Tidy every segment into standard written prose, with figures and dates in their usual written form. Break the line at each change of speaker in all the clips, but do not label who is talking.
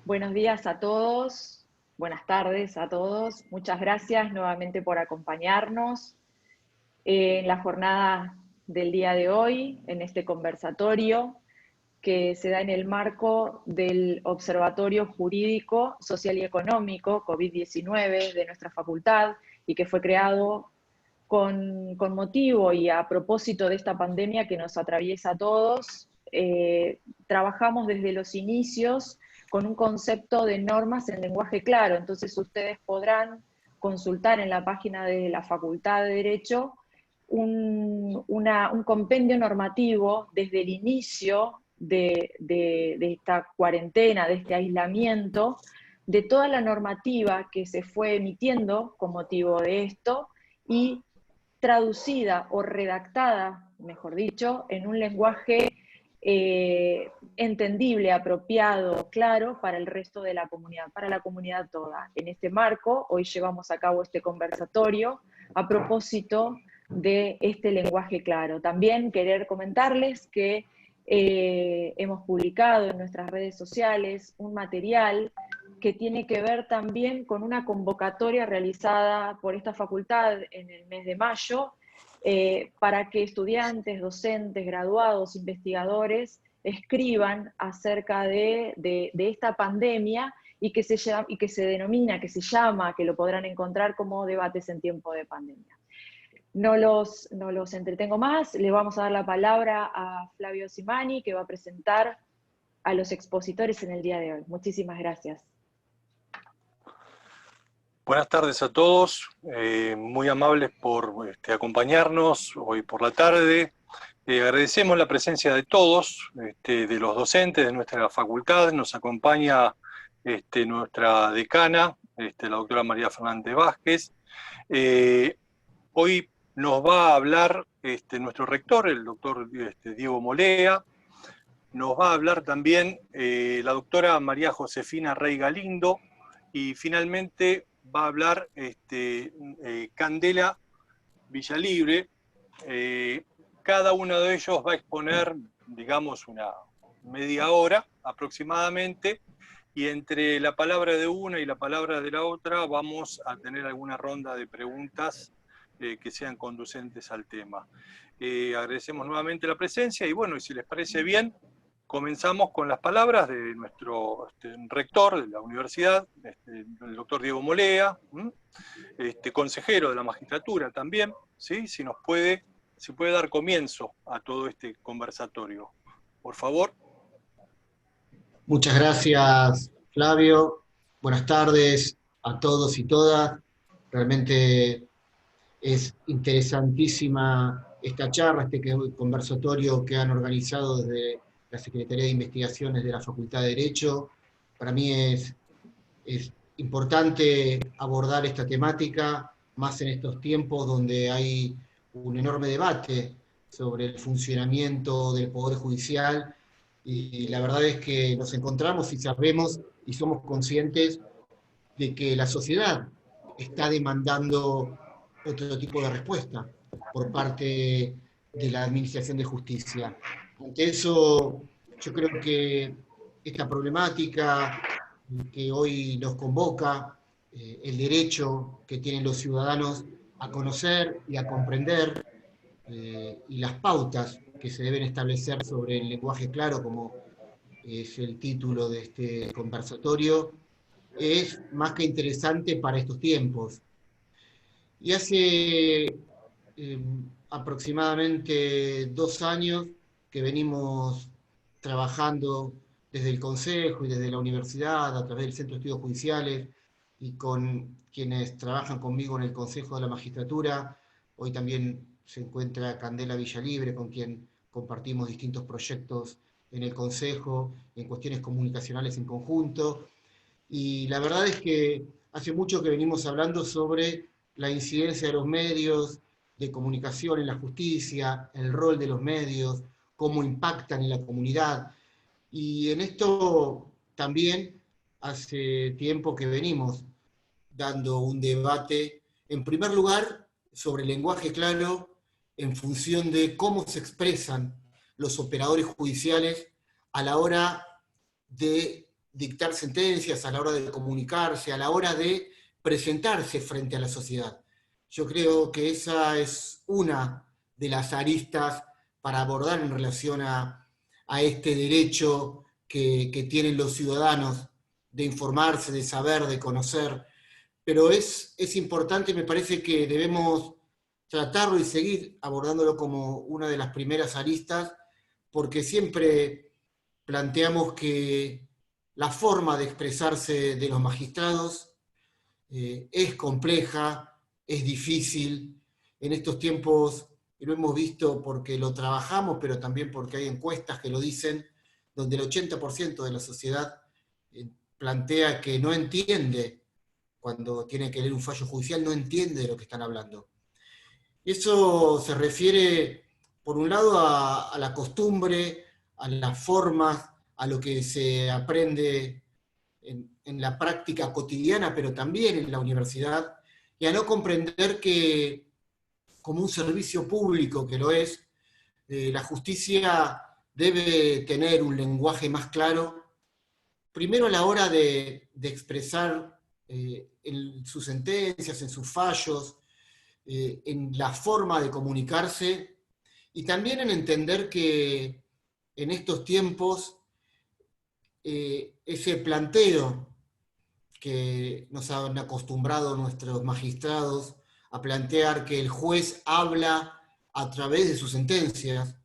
Buenos días a todos, buenas tardes a todos. Muchas gracias nuevamente por acompañarnos en la jornada del día de hoy, en este conversatorio que se da en el marco del Observatorio Jurídico, Social y Económico COVID-19 de nuestra facultad y que fue creado con motivo y a propósito de esta pandemia que nos atraviesa a todos. Trabajamos desde los inicios con un concepto de normas en lenguaje claro, entonces ustedes podrán consultar en la página de la Facultad de Derecho un compendio normativo desde el inicio de esta cuarentena, de este aislamiento, de toda la normativa que se fue emitiendo con motivo de esto y traducida o redactada, mejor dicho, en un lenguaje entendible, apropiado, claro para el resto de la comunidad, para la comunidad toda. En este marco, hoy llevamos a cabo este conversatorio a propósito de este lenguaje claro. También querer comentarles que hemos publicado en nuestras redes sociales un material que tiene que ver también con una convocatoria realizada por esta facultad en el mes de mayo, para que estudiantes, docentes, graduados, investigadores escriban acerca de esta pandemia y que se denomina, que se llama, que lo podrán encontrar como Debates en Tiempo de Pandemia. No los entretengo más, le vamos a dar la palabra a Flavio Simani, que va a presentar a los expositores en el día de hoy. Muchísimas gracias.
Buenas tardes a todos, muy amables por acompañarnos hoy por la tarde. Agradecemos la presencia de todos, de los docentes de nuestra facultad. Nos acompaña nuestra decana, la doctora María Fernández Vázquez. Hoy nos va a hablar nuestro rector, el doctor Diego Molea. Nos va a hablar también la doctora María Josefina Rey Galindo. Y finalmente va a hablar Candela Villalibre. Cada uno de ellos va a exponer, digamos, una media hora aproximadamente, y entre la palabra de una y la palabra de la otra vamos a tener alguna ronda de preguntas que sean conducentes al tema. Agradecemos nuevamente la presencia y bueno, y si les parece bien, comenzamos con las palabras de nuestro rector de la universidad, el doctor Diego Molea, consejero de la magistratura también, ¿sí? Si puede dar comienzo a todo este conversatorio. Por favor.
Muchas gracias, Flavio. Buenas tardes a todos y todas. Realmente es interesantísima esta charla, este conversatorio que han organizado desde la Secretaría de Investigaciones de la Facultad de Derecho. Para mí es importante abordar esta temática, más en estos tiempos donde hay un enorme debate sobre el funcionamiento del Poder Judicial, y la verdad es que nos encontramos y sabemos y somos conscientes de que la sociedad está demandando otro tipo de respuesta por parte de la Administración de Justicia. Ante eso, yo creo que esta problemática que hoy nos convoca, el derecho que tienen los ciudadanos a conocer y a comprender, y las pautas que se deben establecer sobre el lenguaje claro, como es el título de este conversatorio, es más que interesante para estos tiempos. Y hace aproximadamente 2 años que venimos trabajando desde el Consejo y desde la universidad, a través del Centro de Estudios Judiciales, y con quienes trabajan conmigo en el Consejo de la Magistratura. Hoy también se encuentra Candela Villalibre, con quien compartimos distintos proyectos en el Consejo, en cuestiones comunicacionales en conjunto. Y la verdad es que hace mucho que venimos hablando sobre la incidencia de los medios de comunicación en la justicia, el rol de los medios, cómo impactan en la comunidad. Y en esto también hace tiempo que venimos dando un debate, en primer lugar, sobre el lenguaje claro en función de cómo se expresan los operadores judiciales a la hora de dictar sentencias, a la hora de comunicarse, a la hora de presentarse frente a la sociedad. Yo creo que esa es una de las aristas para abordar en relación a este derecho que tienen los ciudadanos de informarse, de saber, de conocer. Pero es importante, me parece que debemos tratarlo y seguir abordándolo como una de las primeras aristas, porque siempre planteamos que la forma de expresarse de los magistrados es compleja, es difícil. En estos tiempos, y lo hemos visto porque lo trabajamos, pero también porque hay encuestas que lo dicen, donde el 80% de la sociedad plantea que no entiende, cuando tiene que leer un fallo judicial, no entiende de lo que están hablando. Eso se refiere, por un lado, a la costumbre, a las formas, a lo que se aprende en la práctica cotidiana, pero también en la universidad, y a no comprender que, como un servicio público que lo es, la justicia debe tener un lenguaje más claro, primero a la hora de expresar en sus sentencias, en sus fallos, en la forma de comunicarse, y también en entender que en estos tiempos ese planteo que nos han acostumbrado nuestros magistrados a plantear que el juez habla a través de sus sentencias,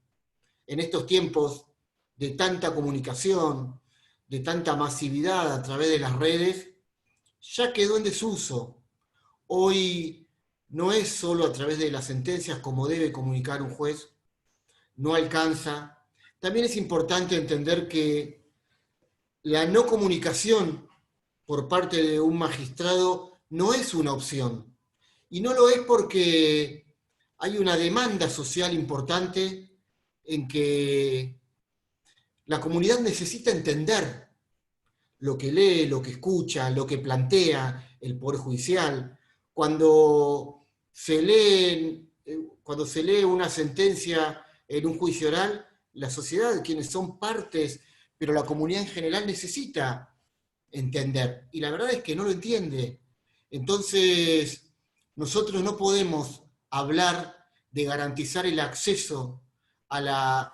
en estos tiempos de tanta comunicación, de tanta masividad a través de las redes, ya quedó en desuso. Hoy no es solo a través de las sentencias como debe comunicar un juez, no alcanza. También es importante entender que la no comunicación por parte de un magistrado no es una opción. Y no lo es porque hay una demanda social importante en que la comunidad necesita entender lo que lee, lo que escucha, lo que plantea el Poder Judicial. Cuando se lee una sentencia en un juicio oral, la sociedad, quienes son partes, pero la comunidad en general necesita entender. Y la verdad es que no lo entiende. Entonces, nosotros no podemos hablar de garantizar el acceso a la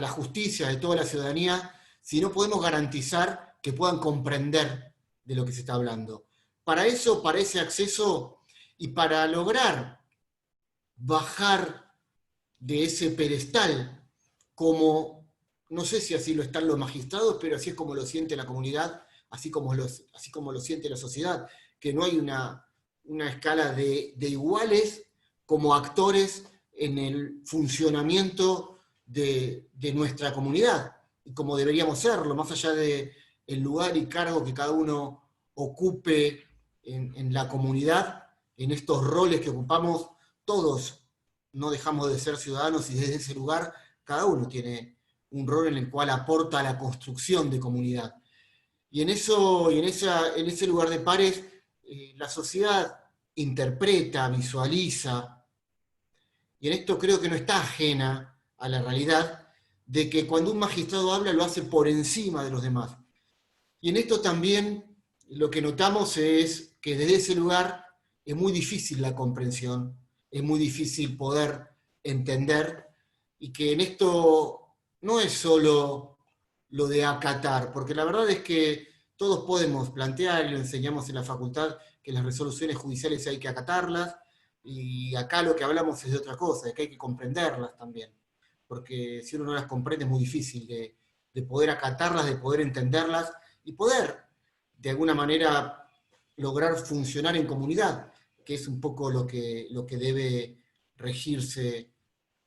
justicia de toda la ciudadanía si no podemos garantizar que puedan comprender de lo que se está hablando. Para eso, para ese acceso y para lograr bajar de ese pedestal, como, no sé si así lo están los magistrados, pero así es como lo siente la comunidad, así como lo siente la sociedad, que no hay una escala de iguales como actores en el funcionamiento de nuestra comunidad, y como deberíamos serlo, más allá del lugar y cargo que cada uno ocupe en la comunidad, en estos roles que ocupamos, todos no dejamos de ser ciudadanos y desde ese lugar cada uno tiene un rol en el cual aporta a la construcción de comunidad. Y en ese lugar de pares, la sociedad interpreta, visualiza, y en esto creo que no está ajena a la realidad, de que cuando un magistrado habla lo hace por encima de los demás. Y en esto también lo que notamos es que desde ese lugar es muy difícil la comprensión, es muy difícil poder entender, y que en esto no es solo lo de acatar, porque la verdad es que todos podemos plantear, y lo enseñamos en la facultad, que las resoluciones judiciales hay que acatarlas, y acá lo que hablamos es de otra cosa, de que hay que comprenderlas también, porque si uno no las comprende es muy difícil de poder acatarlas, de poder entenderlas, y poder, de alguna manera, lograr funcionar en comunidad, que es un poco lo que debe regirse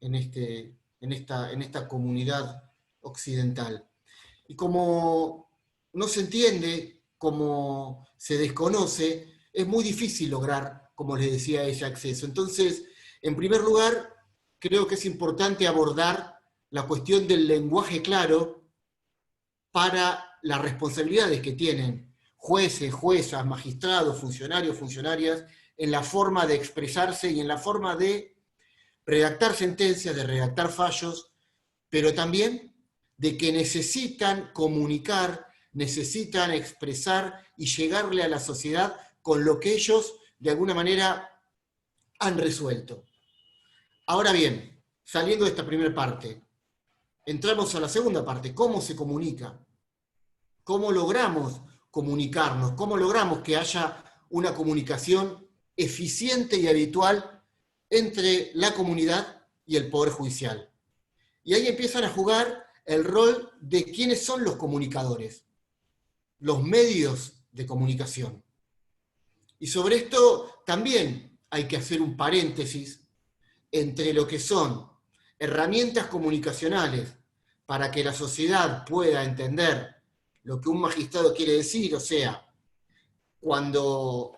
en esta comunidad occidental. Y como no se entiende como se desconoce, es muy difícil lograr, como les decía, ese acceso. Entonces, en primer lugar, creo que es importante abordar la cuestión del lenguaje claro para las responsabilidades que tienen jueces, juezas, magistrados, funcionarios, funcionarias, en la forma de expresarse y en la forma de redactar sentencias, de redactar fallos, pero también de que necesitan comunicar, necesitan expresar y llegarle a la sociedad con lo que ellos, de alguna manera, han resuelto. Ahora bien, saliendo de esta primera parte, entramos a la segunda parte, ¿cómo se comunica? ¿Cómo logramos comunicarnos? ¿Cómo logramos que haya una comunicación eficiente y habitual entre la comunidad y el Poder Judicial? Y ahí empiezan a jugar el rol de quiénes son los comunicadores, los medios de comunicación. Y sobre esto también hay que hacer un paréntesis entre lo que son herramientas comunicacionales para que la sociedad pueda entender lo que un magistrado quiere decir, o sea, cuando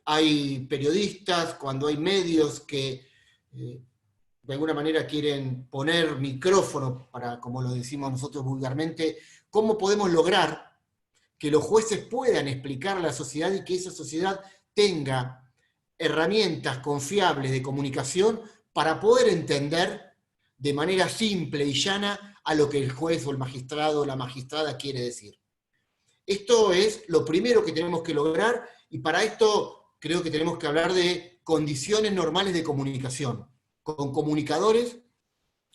hay periodistas, cuando hay medios que de alguna manera quieren poner micrófono, para, como lo decimos nosotros vulgarmente, ¿cómo podemos lograr que los jueces puedan explicar a la sociedad y que esa sociedad tenga herramientas confiables de comunicación para poder entender de manera simple y llana a lo que el juez o el magistrado o la magistrada quiere decir? Esto es lo primero que tenemos que lograr, y para esto creo que tenemos que hablar de condiciones normales de comunicación, con comunicadores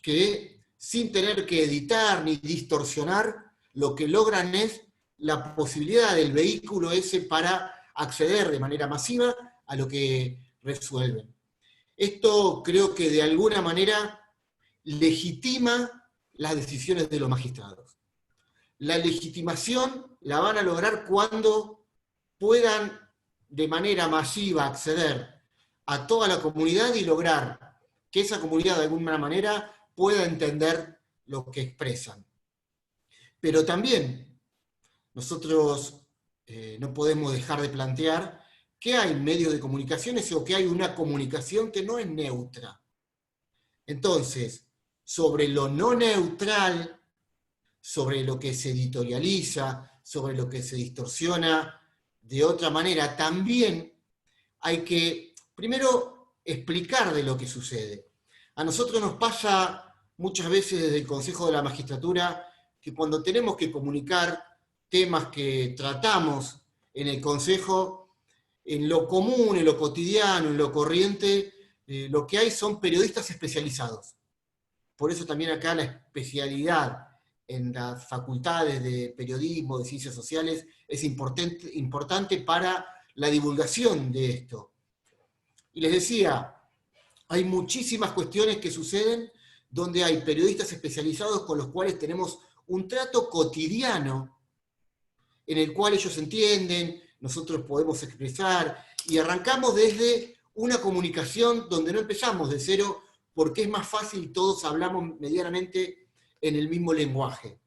que, sin tener que editar ni distorsionar, lo que logran es la posibilidad del vehículo ese para acceder de manera masiva a lo que resuelven. Esto creo que de alguna manera legitima las decisiones de los magistrados. La legitimación la van a lograr cuando puedan de manera masiva acceder a toda la comunidad y lograr que esa comunidad de alguna manera pueda entender lo que expresan. Pero también nosotros no podemos dejar de plantear que hay medios de comunicaciones o que hay una comunicación que no es neutra. Entonces, sobre lo no neutral, sobre lo que se editorializa, sobre lo que se distorsiona de otra manera, también hay que, primero, explicar de lo que sucede. A nosotros nos pasa muchas veces desde el Consejo de la Magistratura que cuando tenemos que comunicar temas que tratamos en el Consejo, en lo común, en lo cotidiano, en lo corriente, lo que hay son periodistas especializados. Por eso también acá la especialidad en las facultades de periodismo, de ciencias sociales, es importante para la divulgación de esto. Y les decía, hay muchísimas cuestiones que suceden donde hay periodistas especializados con los cuales tenemos un trato cotidiano en el cual ellos entienden, nosotros podemos expresar, y arrancamos desde una comunicación donde no empezamos de cero, porque es más fácil, todos hablamos medianamente en el mismo lenguaje.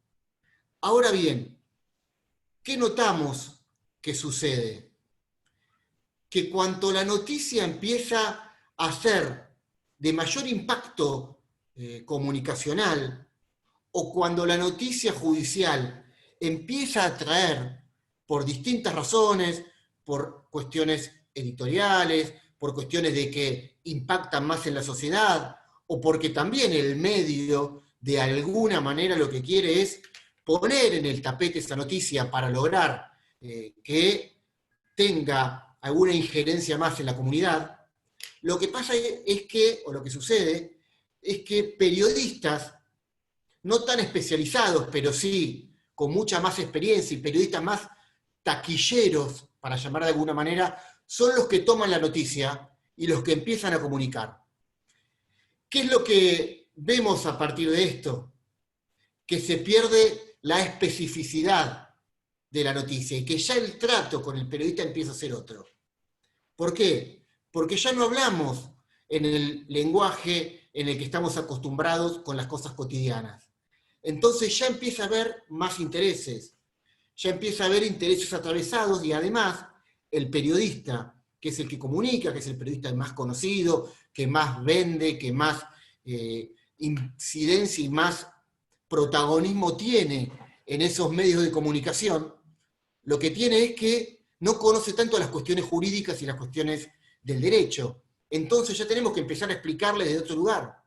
Ahora bien, ¿qué notamos que sucede? Que cuanto la noticia empieza a ser de mayor impacto comunicacional, o cuando la noticia judicial empieza a traer, por distintas razones, por cuestiones editoriales, por cuestiones de que impactan más en la sociedad, o porque también el medio, de alguna manera, lo que quiere es poner en el tapete esa noticia para lograr que tenga alguna injerencia más en la comunidad, lo que pasa es que, o lo que sucede, es que periodistas, no tan especializados, pero sí con mucha más experiencia, y periodistas más taquilleros, para llamar de alguna manera, son los que toman la noticia y los que empiezan a comunicar. ¿Qué es lo que vemos a partir de esto? Que se pierde la especificidad de la noticia y que ya el trato con el periodista empieza a ser otro. ¿Por qué? Porque ya no hablamos en el lenguaje en el que estamos acostumbrados con las cosas cotidianas. Entonces ya empieza a haber más intereses, ya empieza a haber intereses atravesados y además el periodista, que es el que comunica, que es el periodista más conocido, que más vende, que más incidencia y más protagonismo tiene en esos medios de comunicación, lo que tiene es que no conoce tanto las cuestiones jurídicas y las cuestiones del derecho. Entonces ya tenemos que empezar a explicarle desde otro lugar.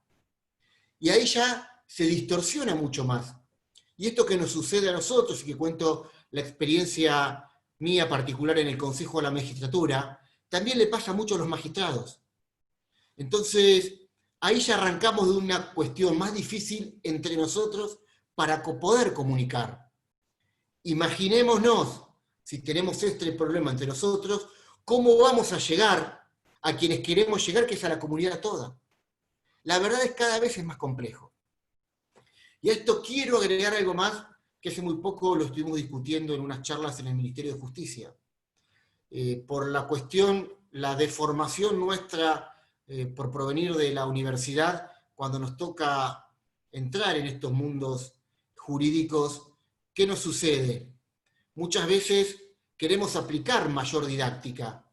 Y ahí ya se distorsiona mucho más. Y esto que nos sucede a nosotros, y que cuento la experiencia mía particular en el Consejo de la Magistratura, también le pasa mucho a los magistrados. Entonces, ahí ya arrancamos de una cuestión más difícil entre nosotros para poder comunicar. Imaginémonos, si tenemos este problema entre nosotros, cómo vamos a llegar a quienes queremos llegar, que es a la comunidad toda. La verdad es que cada vez es más complejo. Y a esto quiero agregar algo más, que hace muy poco lo estuvimos discutiendo en unas charlas en el Ministerio de Justicia. Por la cuestión, la deformación nuestra por provenir de la universidad, cuando nos toca entrar en estos mundos jurídicos, ¿qué nos sucede? Muchas veces queremos aplicar mayor didáctica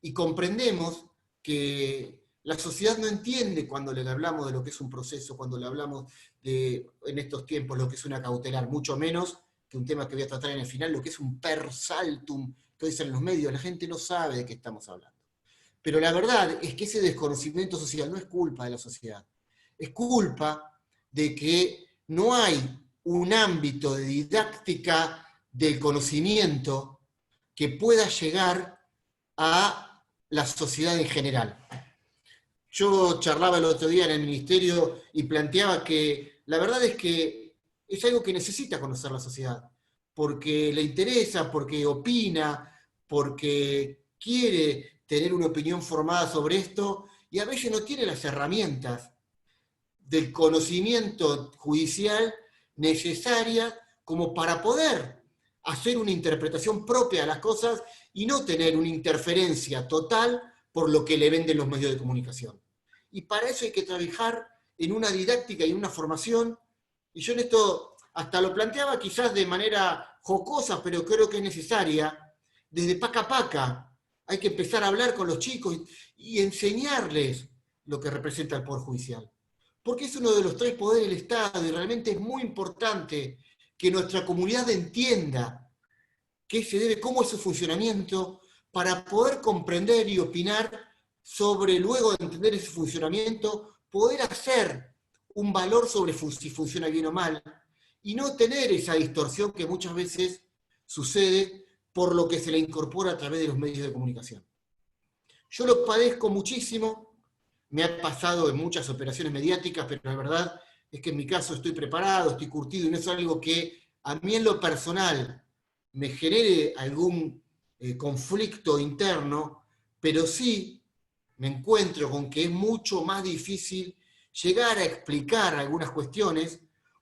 y comprendemos que la sociedad no entiende cuando le hablamos de lo que es un proceso, cuando le hablamos de, en estos tiempos, lo que es una cautelar, mucho menos que un tema que voy a tratar en el final, lo que es un per saltum, que dicen los medios, la gente no sabe de qué estamos hablando. Pero la verdad es que ese desconocimiento social no es culpa de la sociedad, es culpa de que no hay un ámbito de didáctica del conocimiento que pueda llegar a la sociedad en general. Yo charlaba el otro día en el ministerio y planteaba que la verdad es que es algo que necesita conocer la sociedad, porque le interesa, porque opina, porque quiere tener una opinión formada sobre esto, y a veces no tiene las herramientas del conocimiento judicial necesarias como para poder hacer una interpretación propia de las cosas y no tener una interferencia total por lo que le venden los medios de comunicación. Y para eso hay que trabajar en una didáctica y en una formación, y yo en esto hasta lo planteaba quizás de manera jocosa, pero creo que es necesaria, desde paca a paca. Hay que empezar a hablar con los chicos y enseñarles lo que representa el Poder Judicial. Porque es uno de los 3 poderes del Estado y realmente es muy importante que nuestra comunidad entienda qué se debe, cómo es su funcionamiento, para poder comprender y opinar sobre, luego de entender ese funcionamiento, poder hacer un valor sobre si funciona bien o mal, y no tener esa distorsión que muchas veces sucede por lo que se le incorpora a través de los medios de comunicación. Yo lo padezco muchísimo, me ha pasado en muchas operaciones mediáticas, pero la verdad es que en mi caso estoy preparado, estoy curtido, y no es algo que a mí en lo personal me genere algún conflicto interno, pero sí me encuentro con que es mucho más difícil llegar a explicar algunas cuestiones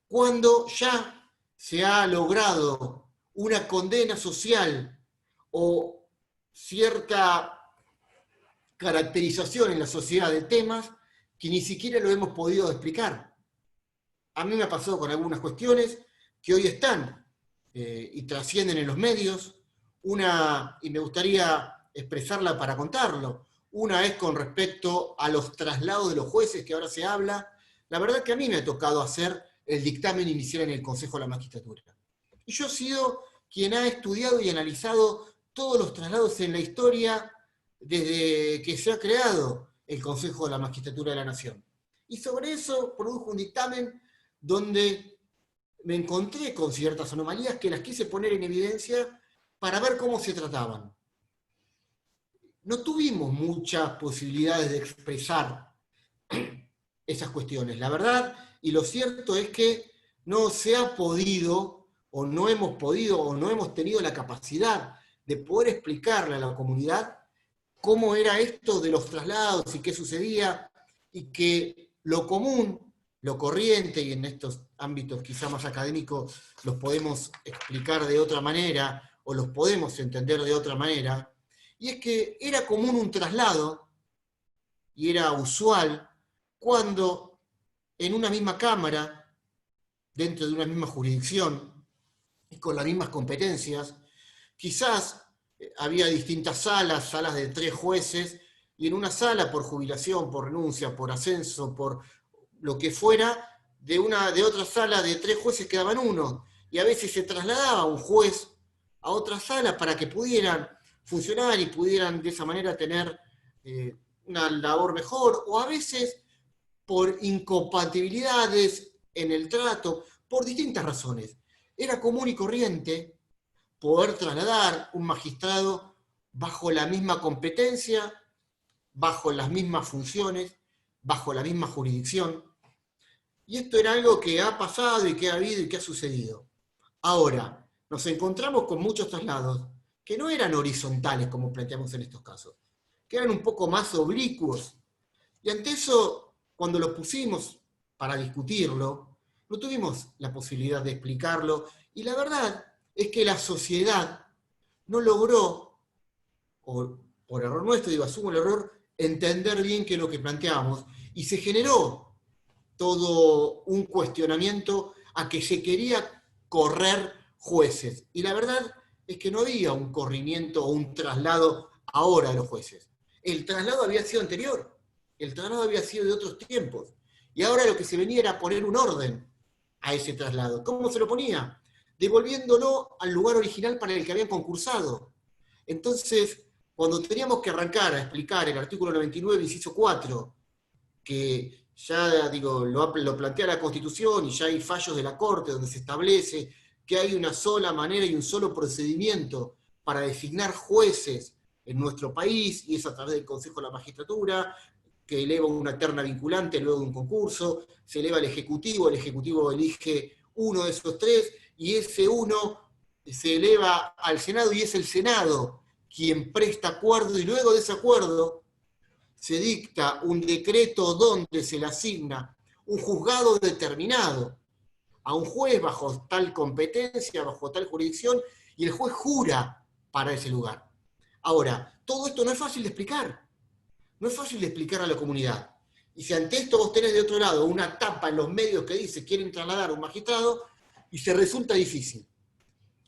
cuando ya se ha logrado una condena social o cierta caracterización en la sociedad de temas que ni siquiera lo hemos podido explicar. A mí me ha pasado con algunas cuestiones que hoy están y trascienden en los medios, una, y me gustaría expresarla para contarlo, una es con respecto a los traslados de los jueces que ahora se habla. La verdad que a mí me ha tocado hacer el dictamen inicial en el Consejo de la Magistratura. Y yo he sido quien ha estudiado y analizado todos los traslados en la historia desde que se ha creado el Consejo de la Magistratura de la Nación. Y sobre eso produjo un dictamen donde me encontré con ciertas anomalías que las quise poner en evidencia para ver cómo se trataban. No tuvimos muchas posibilidades de expresar esas cuestiones, la verdad, y lo cierto es que no se ha podido, o no hemos tenido la capacidad de poder explicarle a la comunidad cómo era esto de los traslados y qué sucedía, y que lo común, lo corriente, y en estos ámbitos quizá más académicos los podemos explicar de otra manera, o los podemos entender de otra manera, y es que era común un traslado, y era usual, cuando en una misma cámara, dentro de una misma jurisdicción, y con las mismas competencias. Quizás había distintas salas, salas de 3 jueces, y en una sala, por jubilación, por renuncia, por ascenso, por lo que fuera, de otra sala de 3 jueces quedaban uno, y a veces se trasladaba un juez a otra sala para que pudieran funcionar y pudieran de esa manera tener una labor mejor, o a veces por incompatibilidades en el trato, por distintas razones. Era común y corriente poder trasladar un magistrado bajo la misma competencia, bajo las mismas funciones, bajo la misma jurisdicción. Y esto era algo que ha pasado y que ha habido y que ha sucedido. Ahora, nos encontramos con muchos traslados que no eran horizontales, como planteamos en estos casos, que eran un poco más oblicuos. Y ante eso, cuando lo pusimos para discutirlo, no tuvimos la posibilidad de explicarlo, y la verdad es que la sociedad no logró, o por error nuestro, asumo el error, entender bien qué es lo que planteábamos, y se generó todo un cuestionamiento a que se quería correr jueces. Y la verdad es que no había un corrimiento o un traslado ahora de los jueces. El traslado había sido anterior, el traslado había sido de otros tiempos. Y ahora lo que se venía era poner un orden a ese traslado. ¿Cómo se lo ponía? Devolviéndolo al lugar original para el que habían concursado. Entonces, cuando teníamos que arrancar a explicar el artículo 99, inciso 4, que ya lo plantea la Constitución y ya hay fallos de la Corte donde se establece que hay una sola manera y un solo procedimiento para designar jueces en nuestro país, y es a través del Consejo de la Magistratura, que eleva una terna vinculante luego de un concurso, se eleva al Ejecutivo, el Ejecutivo elige uno de esos 3, y ese uno se eleva al Senado, y es el Senado quien presta acuerdo, y luego de ese acuerdo se dicta un decreto donde se le asigna un juzgado determinado a un juez bajo tal competencia, bajo tal jurisdicción, y el juez jura para ese lugar. Ahora, todo esto no es fácil de explicar. No es fácil de explicar a la comunidad. Y si ante esto vos tenés de otro lado una tapa en los medios que dice quieren trasladar a un magistrado, y se resulta difícil.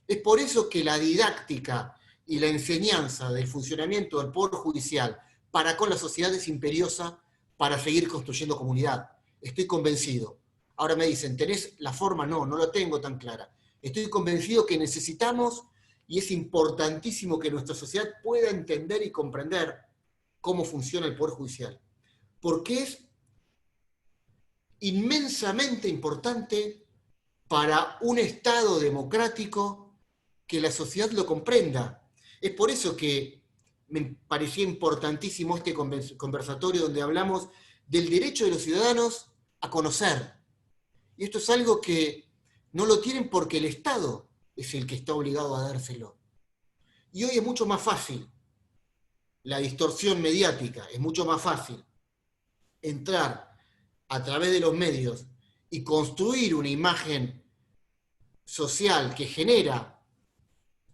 Es por eso que la didáctica y la enseñanza del funcionamiento del Poder Judicial para con la sociedad es imperiosa para seguir construyendo comunidad. Estoy convencido. Ahora me dicen, ¿tenés la forma? No, no la tengo tan clara. Estoy convencido que necesitamos, y es importantísimo que nuestra sociedad pueda entender y comprender cómo funciona el Poder Judicial. Porque es inmensamente importante para un Estado democrático que la sociedad lo comprenda. Es por eso que me parecía importantísimo este conversatorio donde hablamos del derecho de los ciudadanos a conocer. Y esto es algo que no lo tienen porque el Estado es el que está obligado a dárselo. Y hoy es mucho más fácil la distorsión mediática, es mucho más fácil entrar a través de los medios y construir una imagen social que genera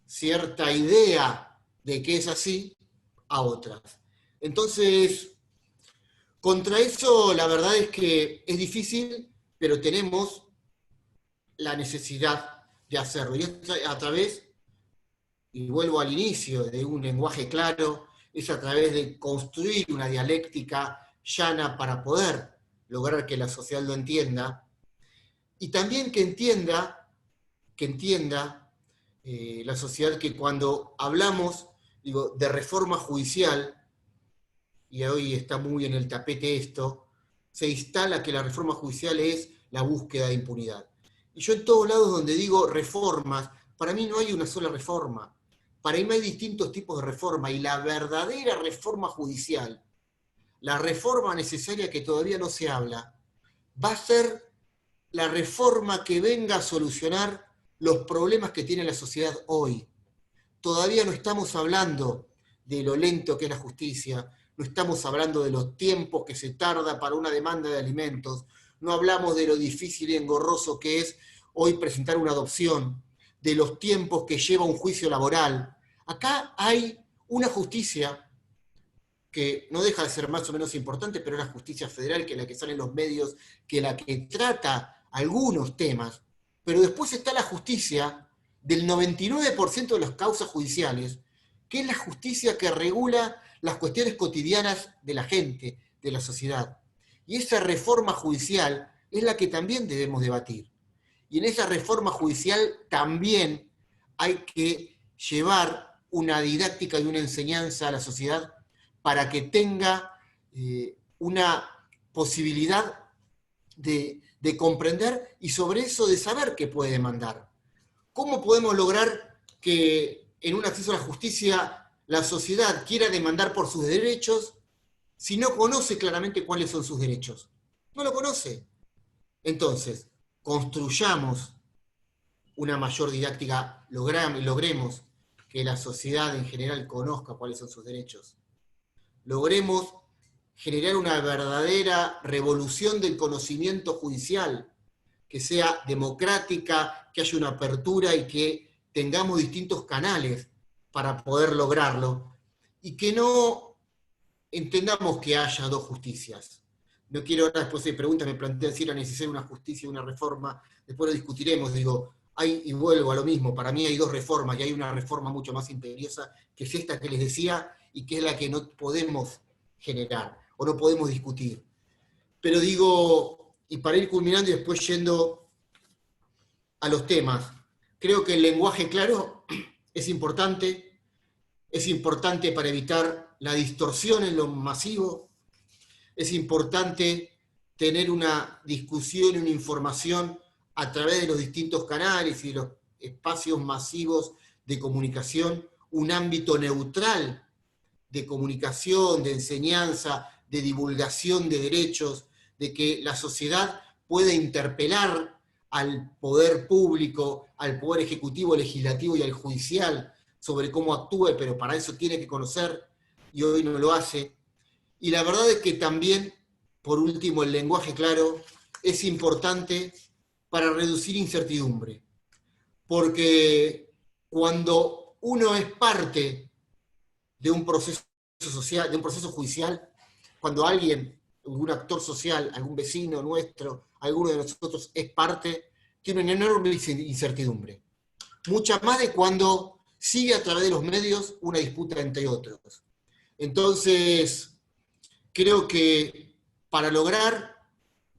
cierta idea de que es así a otras. Entonces, contra eso la verdad es que es difícil, pero tenemos la necesidad de hacerlo. Y es a través, y vuelvo al inicio, de un lenguaje claro, es a través de construir una dialéctica llana para poder lograr que la sociedad lo entienda, y también que entienda la sociedad que cuando hablamos de reforma judicial, y hoy está muy en el tapete esto, se instala que la reforma judicial es la búsqueda de impunidad. Y yo en todos lados donde digo reformas, para mí no hay una sola reforma, para mí hay distintos tipos de reforma, y la verdadera reforma judicial, la reforma necesaria que todavía no se habla, va a ser la reforma que venga a solucionar los problemas que tiene la sociedad hoy. Todavía no estamos hablando de lo lento que es la justicia, no estamos hablando de los tiempos que se tarda para una demanda de alimentos, no hablamos de lo difícil y engorroso que es hoy presentar una adopción, de los tiempos que lleva un juicio laboral. Acá hay una justicia que no deja de ser más o menos importante, pero es la justicia federal, que es la que sale en los medios, que es la que trata algunos temas, pero después está la justicia del 99% de las causas judiciales, que es la justicia que regula las cuestiones cotidianas de la gente, de la sociedad. Y esa reforma judicial es la que también debemos debatir. Y en esa reforma judicial también hay que llevar una didáctica y una enseñanza a la sociedad para que tenga una posibilidad de comprender y sobre eso de saber qué puede demandar. ¿Cómo podemos lograr que en un acceso a la justicia la sociedad quiera demandar por sus derechos si no conoce claramente cuáles son sus derechos? No lo conoce. Entonces, construyamos una mayor didáctica, logremos que la sociedad en general conozca cuáles son sus derechos. Logremos generar una verdadera revolución del conocimiento judicial, que sea democrática, que haya una apertura y que tengamos distintos canales para poder lograrlo, y que no entendamos que haya dos justicias. No quiero ahora, después de preguntas, me plantean si era necesaria una justicia y una reforma, después lo discutiremos, digo, y vuelvo a lo mismo, para mí hay dos reformas, y hay una reforma mucho más imperiosa, que es esta que les decía, y que es la que no podemos generar, o no podemos discutir. Pero digo, y para ir culminando y después yendo a los temas, creo que el lenguaje claro es importante para evitar la distorsión en lo masivo, es importante tener una discusión y una información a través de los distintos canales y de los espacios masivos de comunicación, un ámbito neutral de comunicación, de enseñanza, de divulgación de derechos, de que la sociedad pueda interpelar al poder público, al poder ejecutivo, legislativo y al judicial sobre cómo actúe, pero para eso tiene que conocer, y hoy no lo hace. Y la verdad es que también, por último, el lenguaje claro es importante para reducir incertidumbre, porque cuando uno es parte de un proceso social, de un proceso judicial, cuando alguien, algún actor social, algún vecino nuestro, alguno de nosotros es parte, tiene una enorme incertidumbre. Mucha más de cuando sigue a través de los medios una disputa entre otros. Entonces, creo que para lograr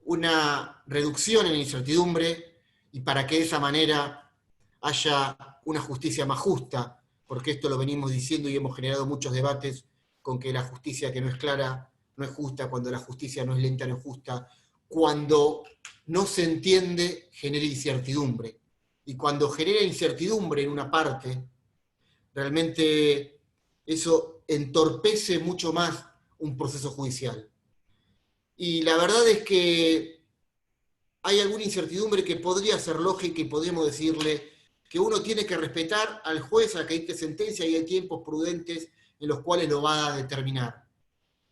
una reducción en la incertidumbre y para que de esa manera haya una justicia más justa, porque esto lo venimos diciendo y hemos generado muchos debates con que la justicia que no es clara no es justa, cuando la justicia no es lenta no es justa, cuando no se entiende genera incertidumbre. Y cuando genera incertidumbre en una parte, realmente eso entorpece mucho más un proceso judicial. Y la verdad es que hay alguna incertidumbre que podría ser lógica y podríamos decirle que uno tiene que respetar al juez a que dicte sentencia y hay tiempos prudentes en los cuales lo va a determinar.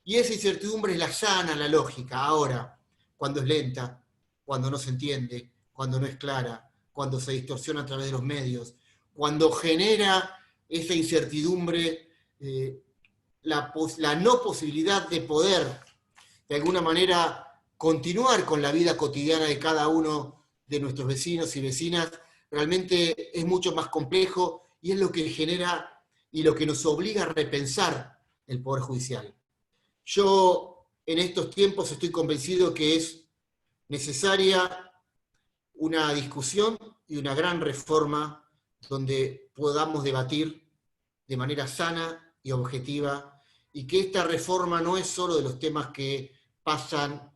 Y esa incertidumbre es la sana, la lógica. Ahora, cuando es lenta, cuando no se entiende, cuando no es clara, cuando se distorsiona a través de los medios, cuando genera esa incertidumbre, la no posibilidad de poder, de alguna manera, continuar con la vida cotidiana de cada uno de nuestros vecinos y vecinas, realmente es mucho más complejo y es lo que genera y lo que nos obliga a repensar el Poder Judicial. Yo en estos tiempos estoy convencido que es necesaria una discusión y una gran reforma donde podamos debatir de manera sana y objetiva, y que esta reforma no es solo de los temas que pasan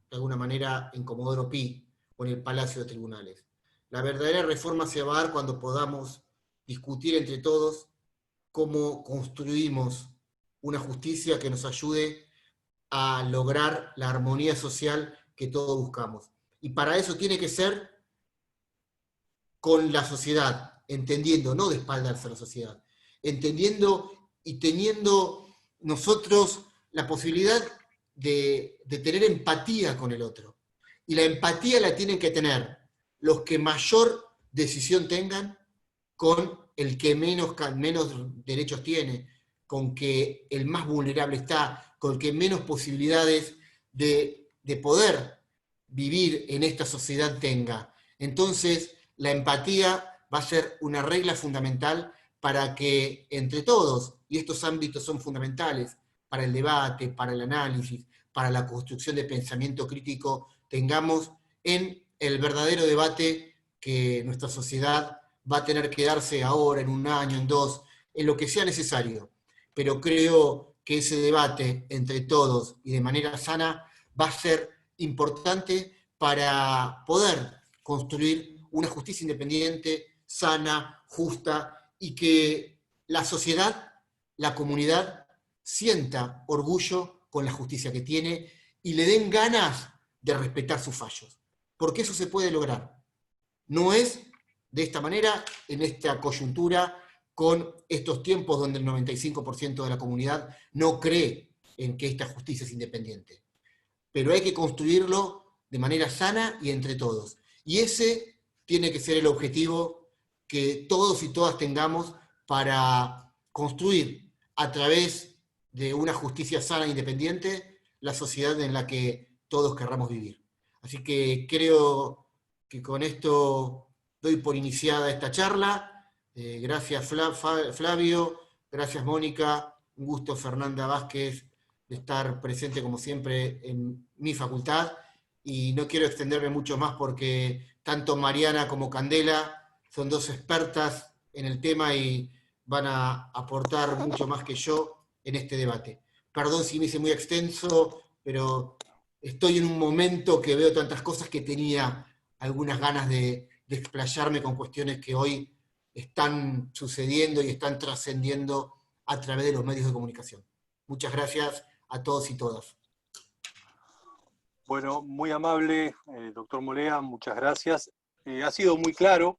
de alguna manera en Comodoro Pi o en el Palacio de Tribunales. La verdadera reforma se va a dar cuando podamos discutir entre todos cómo construimos una justicia que nos ayude a lograr la armonía social que todos buscamos. Y para eso tiene que ser con la sociedad, entendiendo, no de espaldas a la sociedad, entendiendo y teniendo nosotros la posibilidad de tener empatía con el otro. Y la empatía la tienen que tener los que mayor decisión tengan con el que menos derechos tiene, con que el más vulnerable está, con el que menos posibilidades de poder vivir en esta sociedad tenga. Entonces, la empatía va a ser una regla fundamental para que entre todos, y estos ámbitos son fundamentales para el debate, para el análisis, para la construcción de pensamiento crítico, tengamos en el verdadero debate que nuestra sociedad va a tener que darse ahora, en un año, en dos, en lo que sea necesario. Pero creo que ese debate entre todos y de manera sana va a ser importante para poder construir una justicia independiente, sana, justa, y que la sociedad, la comunidad, sienta orgullo con la justicia que tiene y le den ganas de respetar sus fallos. Porque eso se puede lograr. No es de esta manera, en esta coyuntura, con estos tiempos donde el 95% de la comunidad no cree en que esta justicia es independiente. Pero hay que construirlo de manera sana y entre todos. Y ese tiene que ser el objetivo que todos y todas tengamos para construir a través de una justicia sana e independiente la sociedad en la que todos querramos vivir. Así que creo que con esto doy por iniciada esta charla. Gracias Flavio, gracias Mónica, un gusto Fernanda Vázquez de estar presente como siempre en mi facultad, y no quiero extenderme mucho más porque tanto Mariana como Candela son dos expertas en el tema y van a aportar mucho más que yo en este debate. Perdón si me hice muy extenso, pero estoy en un momento que veo tantas cosas que tenía algunas ganas de explayarme con cuestiones que hoy están sucediendo y están trascendiendo a través de los medios de comunicación. Muchas gracias a todos y todas.
Bueno, muy amable, doctor Molea, muchas gracias. Ha sido muy claro.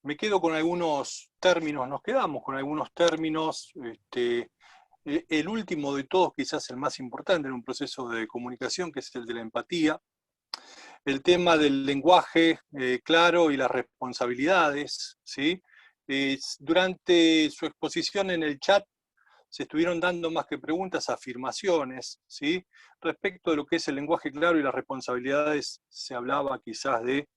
Me quedo con algunos términos, nos quedamos con algunos términos. El último de todos, quizás el más importante en un proceso de comunicación, que es el de la empatía. El tema del lenguaje claro y las responsabilidades, ¿sí? Durante su exposición en el chat se estuvieron dando más que preguntas, afirmaciones, ¿sí? Respecto de lo que es el lenguaje claro y las responsabilidades, se hablaba quizás de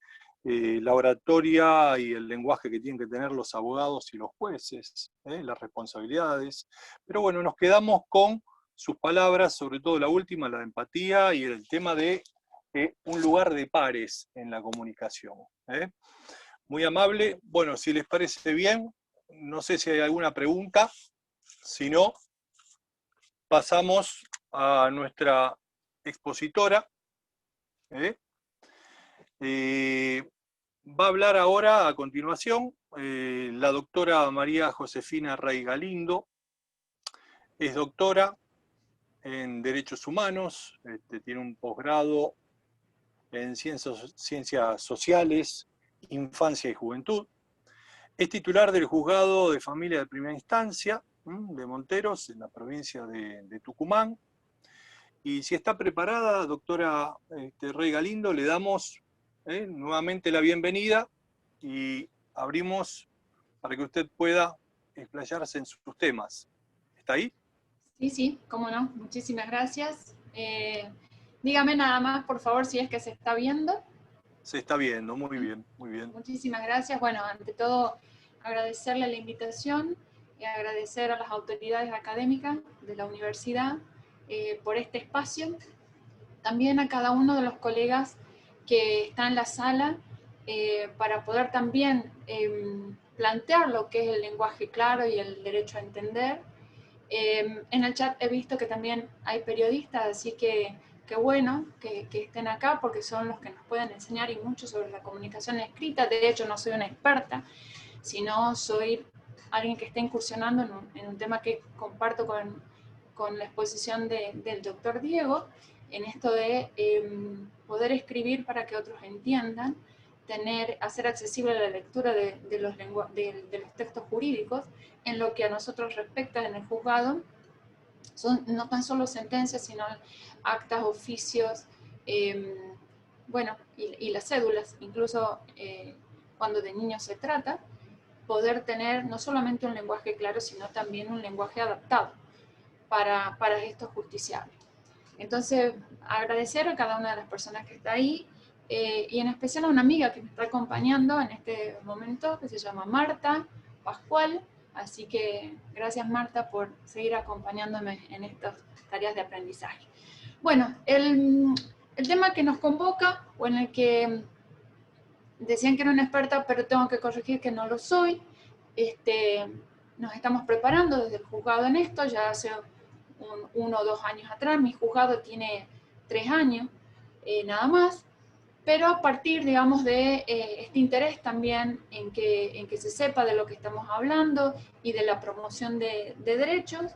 la oratoria y el lenguaje que tienen que tener los abogados y los jueces, las responsabilidades. Pero bueno, nos quedamos con sus palabras, sobre todo la última, la de empatía y el tema de un lugar de pares en la comunicación. Muy amable. Bueno, si les parece bien, no sé si hay alguna pregunta. Si no, pasamos a nuestra expositora. Va a hablar ahora, a continuación, la doctora María Josefina Rey Galindo. Es doctora en Derechos Humanos, tiene un posgrado en Ciencias Sociales, Infancia y Juventud. Es titular del Juzgado de Familia de Primera Instancia de Monteros, en la provincia de Tucumán. Y si está preparada, doctora Rey Galindo, le damos nuevamente la bienvenida y abrimos para que usted pueda explayarse en sus temas. ¿Está ahí?
Sí, cómo no. Muchísimas gracias. Dígame nada más, por favor, si es que se está viendo.
Se está viendo, muy bien, muy bien.
Muchísimas gracias. Bueno, ante todo, agradecerle la invitación y agradecer a las autoridades académicas de la universidad por este espacio. También a cada uno de los colegas que está en la sala para poder también plantear lo que es el lenguaje claro y el derecho a entender. En el chat he visto que también hay periodistas, así que bueno que estén acá porque son los que nos pueden enseñar y mucho sobre la comunicación escrita. De hecho, no soy una experta, sino soy alguien que está incursionando en un tema que comparto con la exposición del doctor Diego, en esto de poder escribir para que otros entiendan, hacer accesible la lectura de los textos jurídicos. En lo que a nosotros respecta en el juzgado, son no tan solo sentencias, sino actas, oficios, bueno, y las cédulas, incluso cuando de niños se trata, poder tener no solamente un lenguaje claro, sino también un lenguaje adaptado para estos justiciables. Entonces, agradecer a cada una de las personas que está ahí y en especial a una amiga que me está acompañando en este momento, que se llama Marta Pascual. Así que gracias, Marta, por seguir acompañándome en estas tareas de aprendizaje. Bueno, el tema que nos convoca, o en el que decían que era una experta, pero tengo que corregir que no lo soy. Nos estamos preparando desde el juzgado en esto, ya hace 1 o 2 años atrás. Mi juzgado tiene 3 años, nada más. Pero a partir, digamos, de este interés también en que se sepa de lo que estamos hablando y de la promoción de derechos,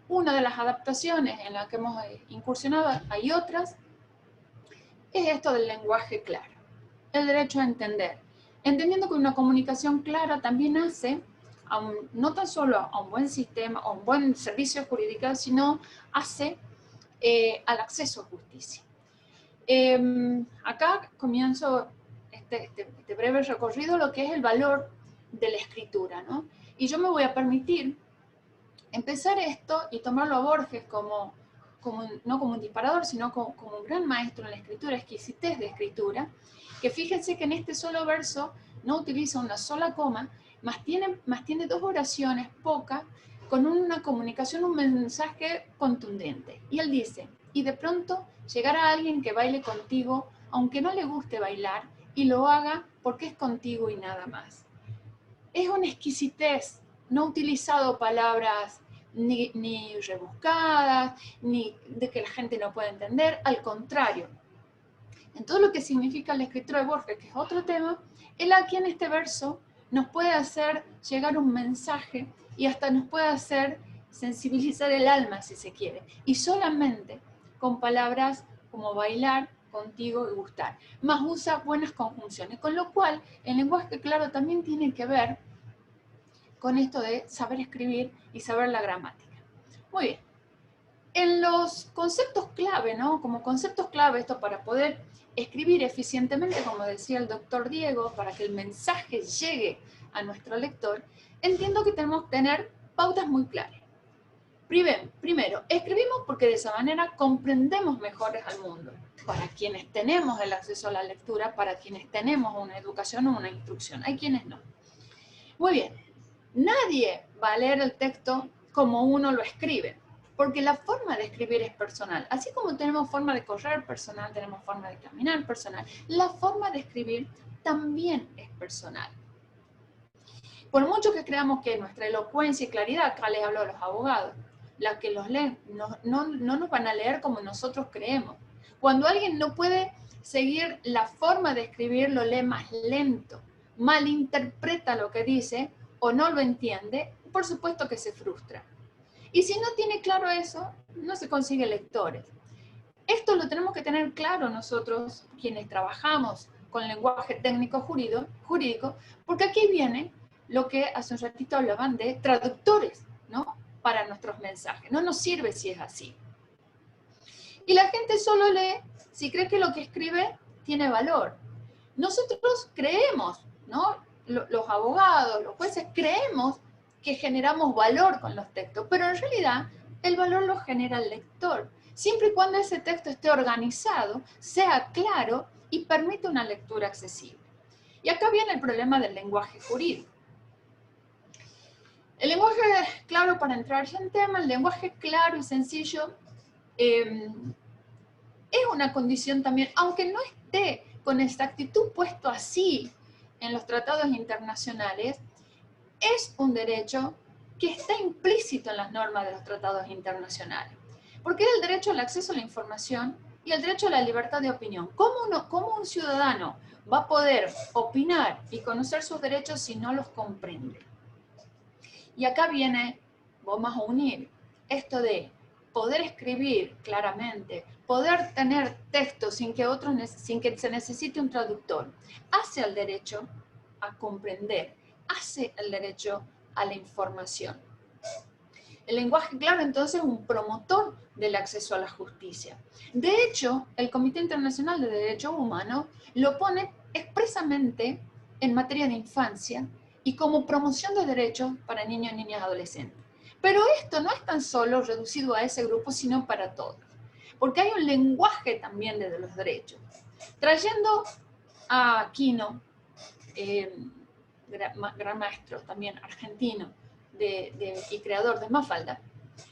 una de las adaptaciones en las que hemos incursionado, hay otras, es esto del lenguaje claro, el derecho a entender. Entendiendo que una comunicación clara también hace, no tan solo a un buen sistema, a un buen servicio jurídico, sino hace al acceso a justicia. Acá comienzo este breve recorrido, lo que es el valor de la escritura, ¿no? Y yo me voy a permitir empezar esto y tomarlo a Borges no como un disparador, sino como un gran maestro en la escritura, exquisitez de escritura, que fíjense que en este solo verso no utiliza una sola coma, más tiene 2 oraciones pocas, con una comunicación, un mensaje contundente. Y él dice: y de pronto llegará alguien que baile contigo, aunque no le guste bailar, y lo haga porque es contigo y nada más. Es una exquisitez, no ha utilizado palabras ni rebuscadas, ni de que la gente no pueda entender, al contrario. En todo lo que significa la escritura de Borges, que es otro tema, él aquí en este verso nos puede hacer llegar un mensaje y hasta nos puede hacer sensibilizar el alma, si se quiere, y solamente con palabras como bailar, contigo y gustar. Más usa buenas conjunciones, con lo cual el lenguaje claro también tiene que ver con esto de saber escribir y saber la gramática. Muy bien. En los conceptos clave, ¿no? Como conceptos clave, esto para poder escribir eficientemente, como decía el doctor Diego, para que el mensaje llegue a nuestro lector, entiendo que tenemos que tener pautas muy claras. Primero, escribimos porque de esa manera comprendemos mejor al mundo. Para quienes tenemos el acceso a la lectura, para quienes tenemos una educación o una instrucción, hay quienes no. Muy bien, nadie va a leer el texto como uno lo escribe, porque la forma de escribir es personal. Así como tenemos forma de correr personal, tenemos forma de caminar personal, la forma de escribir también es personal. Por mucho que creamos que nuestra elocuencia y claridad, acá les hablo a los abogados, las que los leen, no nos van a leer como nosotros creemos. Cuando alguien no puede seguir la forma de escribir, lo lee más lento, malinterpreta lo que dice o no lo entiende, por supuesto que se frustra. Y si no tiene claro eso, no se consigue lectores. Esto lo tenemos que tener claro nosotros, quienes trabajamos con lenguaje técnico jurídico, porque aquí viene lo que hace un ratito hablaban de traductores, ¿no? Para nuestros mensajes. No nos sirve si es así. Y la gente solo lee si cree que lo que escribe tiene valor. Nosotros creemos, ¿no? Los abogados, los jueces, creemos que generamos valor con los textos, pero en realidad el valor lo genera el lector, siempre y cuando ese texto esté organizado, sea claro y permita una lectura accesible. Y acá viene el problema del lenguaje jurídico. El lenguaje claro, para entrar en tema, el lenguaje claro y sencillo es una condición también, aunque no esté con exactitud puesto así en los tratados internacionales, es un derecho que está implícito en las normas de los tratados internacionales. Porque es el derecho al acceso a la información y el derecho a la libertad de opinión. ¿Cómo un ciudadano va a poder opinar y conocer sus derechos si no los comprende? Y acá vamos a unir esto de poder escribir claramente, poder tener texto sin que se necesite un traductor, hace al derecho a comprender, hace el derecho a la información. El lenguaje claro, entonces, es un promotor del acceso a la justicia. De hecho, el Comité Internacional de Derechos Humanos lo pone expresamente en materia de infancia y como promoción de derechos para niños, niñas y adolescentes. Pero esto no es tan solo reducido a ese grupo, sino para todos. porque hay un lenguaje también de los derechos. Trayendo a Quino, gran maestro también argentino y creador de Mafalda,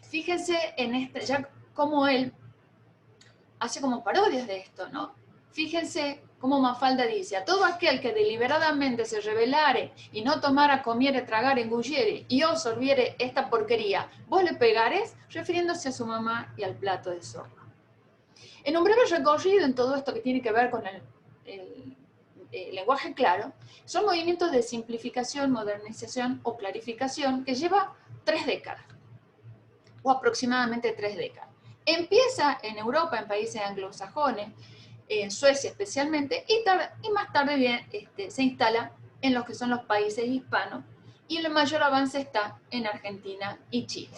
fíjense en ya como él hace como parodias de esto, ¿no? Fíjense cómo Mafalda dice: a todo aquel que deliberadamente se rebelare y no tomara, comiere, tragare, engulliere y os sorbiere esta porquería, vos le pegares, refiriéndose a su mamá y al plato de sopa. En un breve recorrido en todo esto que tiene que ver con el lenguaje claro, son movimientos de simplificación, modernización o clarificación que lleva 3 décadas, o aproximadamente 3 décadas. Empieza en Europa, en países anglosajones, en Suecia especialmente, y más tarde se instala en los que son los países hispanos, y el mayor avance está en Argentina y Chile.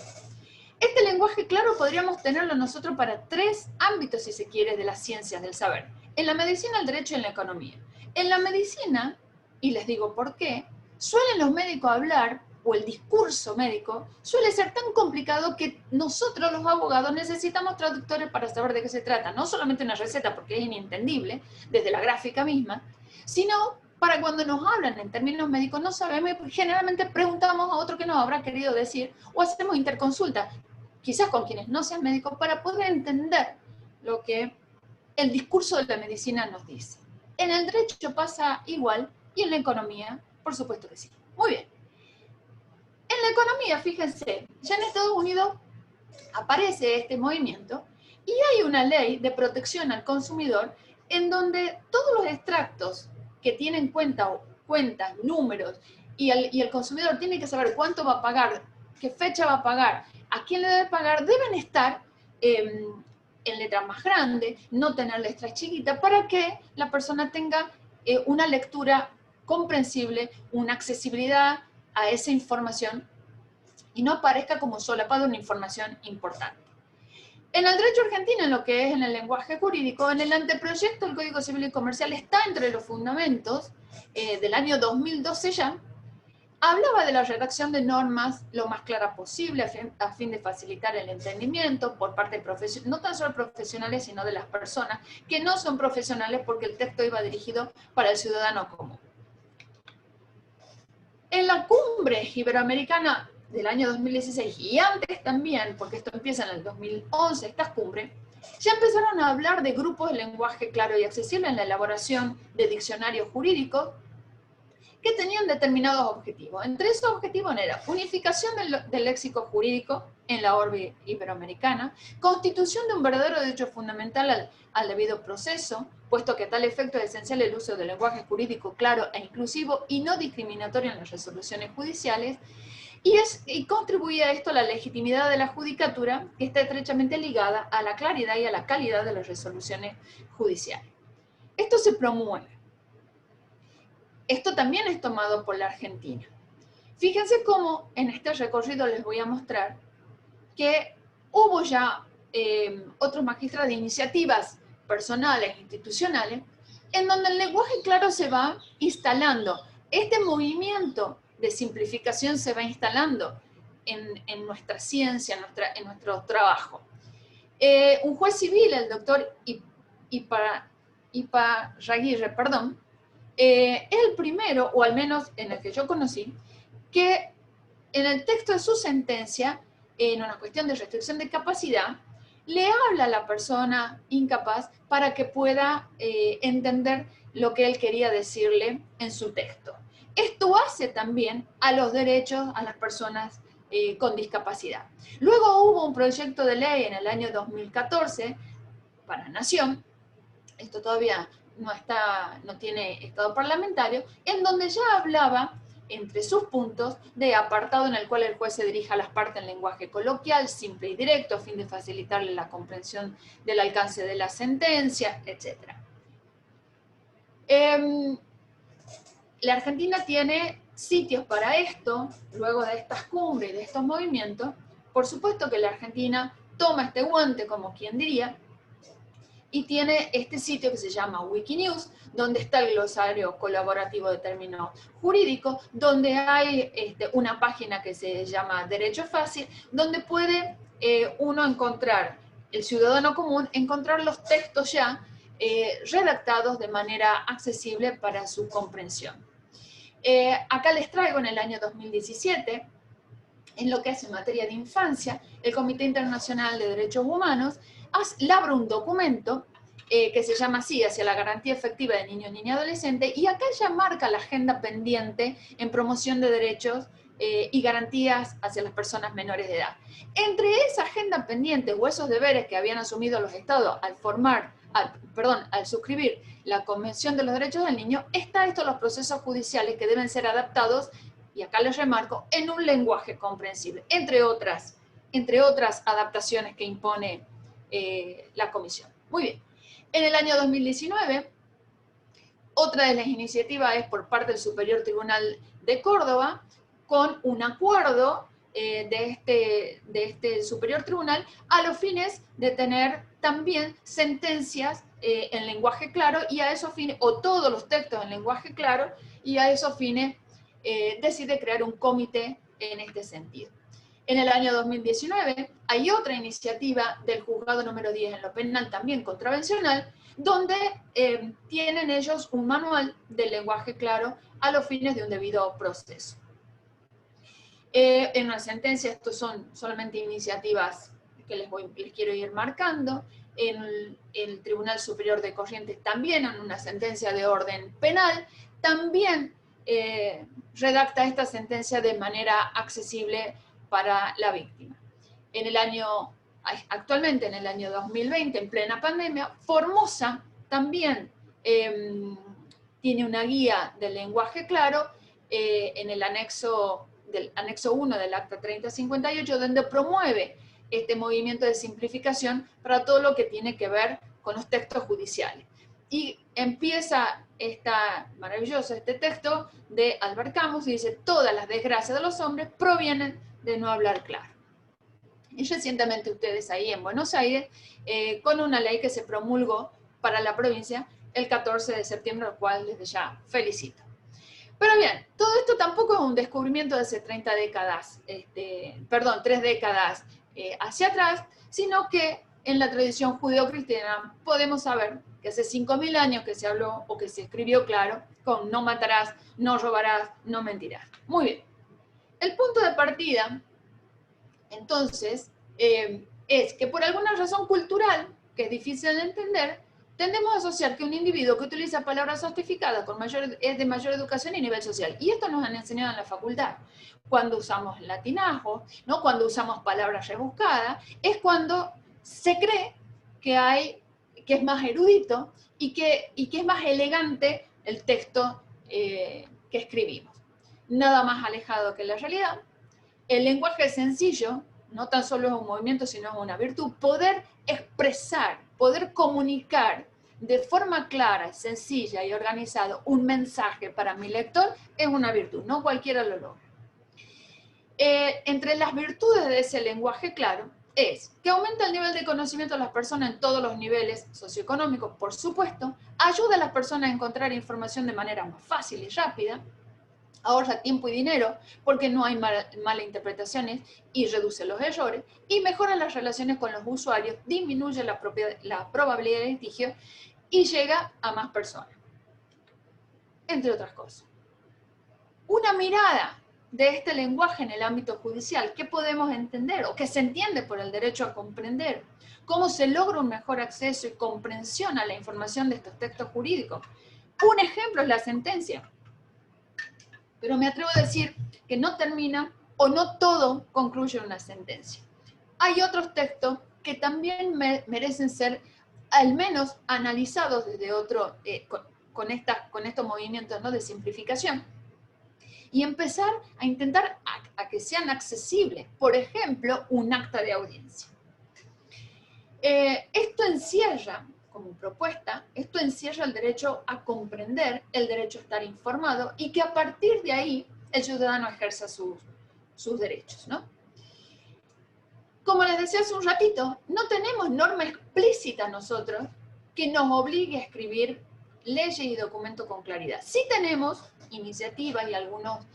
Este lenguaje claro podríamos tenerlo nosotros para 3 ámbitos, si se quiere, de las ciencias del saber: en la medicina, el derecho y en la economía. En la medicina, y les digo por qué, suelen los médicos hablar, o el discurso médico suele ser tan complicado que nosotros los abogados necesitamos traductores para saber de qué se trata, no solamente una receta porque es inentendible desde la gráfica misma, sino para cuando nos hablan en términos médicos no sabemos y generalmente preguntamos a otro que nos habrá querido decir, o hacemos interconsulta, quizás con quienes no sean médicos, para poder entender lo que el discurso de la medicina nos dice. En el derecho pasa igual, y en la economía, por supuesto que sí. Muy bien. En la economía, fíjense, ya en Estados Unidos aparece este movimiento y hay una ley de protección al consumidor en donde todos los extractos que tienen cuentas, números, y el consumidor tiene que saber cuánto va a pagar, qué fecha va a pagar, a quién le debe pagar, deben estar en letras más grandes, no tener letras chiquitas, para que la persona tenga una lectura comprensible, una accesibilidad a esa información y no aparezca como solapada una información importante. En el derecho argentino, en lo que es en el lenguaje jurídico, en el anteproyecto del Código Civil y Comercial está entre los fundamentos del año 2012 ya, hablaba de la redacción de normas lo más clara posible a fin de facilitar el entendimiento por parte de no tan solo profesionales, sino de las personas que no son profesionales, porque el texto iba dirigido para el ciudadano común. En la cumbre iberoamericana del año 2016 y antes también, porque esto empieza en el 2011, estas cumbres, ya empezaron a hablar de grupos de lenguaje claro y accesible en la elaboración de diccionarios jurídicos que tenían determinados objetivos. Entre esos objetivos era unificación del léxico jurídico en la orbe iberoamericana, constitución de un verdadero derecho fundamental al debido proceso, puesto que a tal efecto es esencial el uso del lenguaje jurídico claro e inclusivo y no discriminatorio en las resoluciones judiciales, y contribuye a esto la legitimidad de la judicatura, que está estrechamente ligada a la claridad y a la calidad de las resoluciones judiciales. Esto se promueve. Esto también es tomado por la Argentina. Fíjense cómo en este recorrido les voy a mostrar que hubo ya otros magistrados de iniciativas personales, institucionales, en donde el lenguaje claro se va instalando. Este movimiento de simplificación se va instalando en nuestra ciencia, en nuestro trabajo. Un juez civil, el doctor Iparraguirre, perdón, es el primero, o al menos en el que yo conocí, que en el texto de su sentencia, en una cuestión de restricción de capacidad, le habla a la persona incapaz para que pueda entender lo que él quería decirle en su texto. Esto hace también a los derechos a las personas con discapacidad. Luego hubo un proyecto de ley en el año 2014 para Nación, esto todavía no tiene estado parlamentario, en donde ya hablaba, entre sus puntos, de apartado en el cual el juez se dirija a las partes en lenguaje coloquial, simple y directo, a fin de facilitarle la comprensión del alcance de la sentencia, etc. La Argentina tiene sitios para esto, luego de estas cumbres y de estos movimientos. Por supuesto que la Argentina toma este guante, como quien diría, y tiene este sitio que se llama Wikinews, donde está el glosario colaborativo de términos jurídicos, donde hay una página que se llama Derecho Fácil, donde puede uno encontrar el ciudadano común encontrar los textos ya redactados de manera accesible para su comprensión. Acá les traigo en el año 2017, en lo que es en materia de infancia, el Comité Internacional de Derechos Humanos labra un documento que se llama así, hacia la garantía efectiva de niños, niñas y adolescentes, y acá ya marca la agenda pendiente en promoción de derechos y garantías hacia las personas menores de edad. Entre esa agenda pendiente o esos deberes que habían asumido los estados al suscribir la Convención de los Derechos del Niño, está esto los procesos judiciales que deben ser adaptados, y acá les remarco, en un lenguaje comprensible, entre otras adaptaciones que impone la Comisión. Muy bien. En el año 2019, otra de las iniciativas es por parte del Superior Tribunal de Córdoba, con un acuerdo de este Superior Tribunal a los fines de tener también sentencias en lenguaje claro, y a esos fines, o todos los textos en lenguaje claro, y a esos fines decide crear un comité en este sentido. En el año 2019 hay otra iniciativa del juzgado número 10 en lo penal, también contravencional, donde tienen ellos un manual de lenguaje claro a los fines de un debido proceso. En una sentencia, estos son solamente iniciativas que les quiero ir marcando. En el Tribunal Superior de Corrientes también, en una sentencia de orden penal, también redacta esta sentencia de manera accesible para la víctima. Actualmente, en el año 2020, en plena pandemia, Formosa también tiene una guía de lenguaje claro en el anexo 1 del Acta 3058, donde promueve este movimiento de simplificación para todo lo que tiene que ver con los textos judiciales. Y empieza este texto de Albert Camus, y dice: todas las desgracias de los hombres provienen de no hablar claro. Y recientemente ustedes ahí en Buenos Aires, con una ley que se promulgó para la provincia el 14 de septiembre, al cual desde ya felicito. Pero bien, todo esto tampoco es un descubrimiento de hace 3 décadas hacia atrás, sino que en la tradición judeocristiana podemos saber que hace 5.000 años que se habló o que se escribió claro con no matarás, no robarás, no mentirás. Muy bien. El punto de partida, entonces, es que por alguna razón cultural, que es difícil de entender, tendemos a asociar que un individuo que utiliza palabras sofisticadas es de mayor educación y nivel social. Y esto nos han enseñado en la facultad. Cuando usamos latinajos, ¿no? Cuando usamos palabras rebuscadas, es cuando se cree que es más erudito y que es más elegante el texto que escribimos. Nada más alejado que la realidad. El lenguaje sencillo no tan solo es un movimiento, sino es una virtud. Poder expresar, poder comunicar de forma clara, sencilla y organizada un mensaje para mi lector es una virtud, no cualquiera lo logra. Entre las virtudes de ese lenguaje claro es que aumenta el nivel de conocimiento de las personas en todos los niveles socioeconómicos, por supuesto, ayuda a las personas a encontrar información de manera más fácil y rápida, ahorra tiempo y dinero porque no hay malas interpretaciones y reduce los errores, y mejora las relaciones con los usuarios, disminuye la probabilidad de litigio y llega a más personas, entre otras cosas. Una mirada de este lenguaje en el ámbito judicial, ¿qué podemos entender o qué se entiende por el derecho a comprender? ¿Cómo se logra un mejor acceso y comprensión a la información de estos textos jurídicos? Un ejemplo es la sentencia. Pero me atrevo a decir que no termina o no todo concluye en una sentencia. Hay otros textos que también merecen ser al menos analizados desde con estos movimientos, ¿no?, de simplificación, y empezar a intentar a que sean accesibles. Por ejemplo, un acta de audiencia. Esto encierra, como propuesta, esto encierra el derecho a comprender, el derecho a estar informado, y que a partir de ahí el ciudadano ejerza sus derechos, ¿no? Como les decía hace un ratito, no tenemos norma explícita nosotros que nos obligue a escribir leyes y documentos con claridad. Sí tenemos iniciativas, y algunos,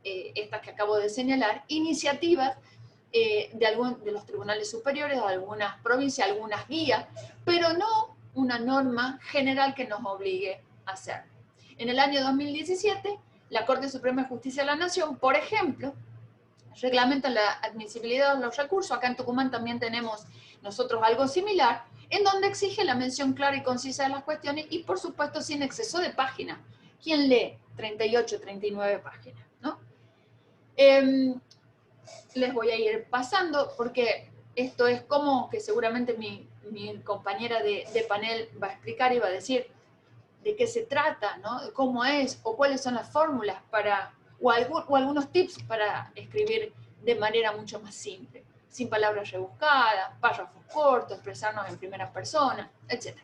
estas que acabo de señalar, iniciativas de los tribunales superiores, de algunas provincias, algunas guías, pero no una norma general que nos obligue a hacer. En el año 2017, la Corte Suprema de Justicia de la Nación, por ejemplo, reglamenta la admisibilidad de los recursos. Acá en Tucumán también tenemos nosotros algo similar, en donde exige la mención clara y concisa de las cuestiones y, por supuesto, sin exceso de páginas. ¿Quién lee 38, 39 páginas? ¿No? Les voy a ir pasando porque esto es como que seguramente mi compañera de panel va a explicar y va a decir de qué se trata, ¿no? Cómo es o cuáles son las fórmulas para, o algunos tips para escribir de manera mucho más simple, sin palabras rebuscadas, párrafos cortos, expresarnos en primera persona, etc.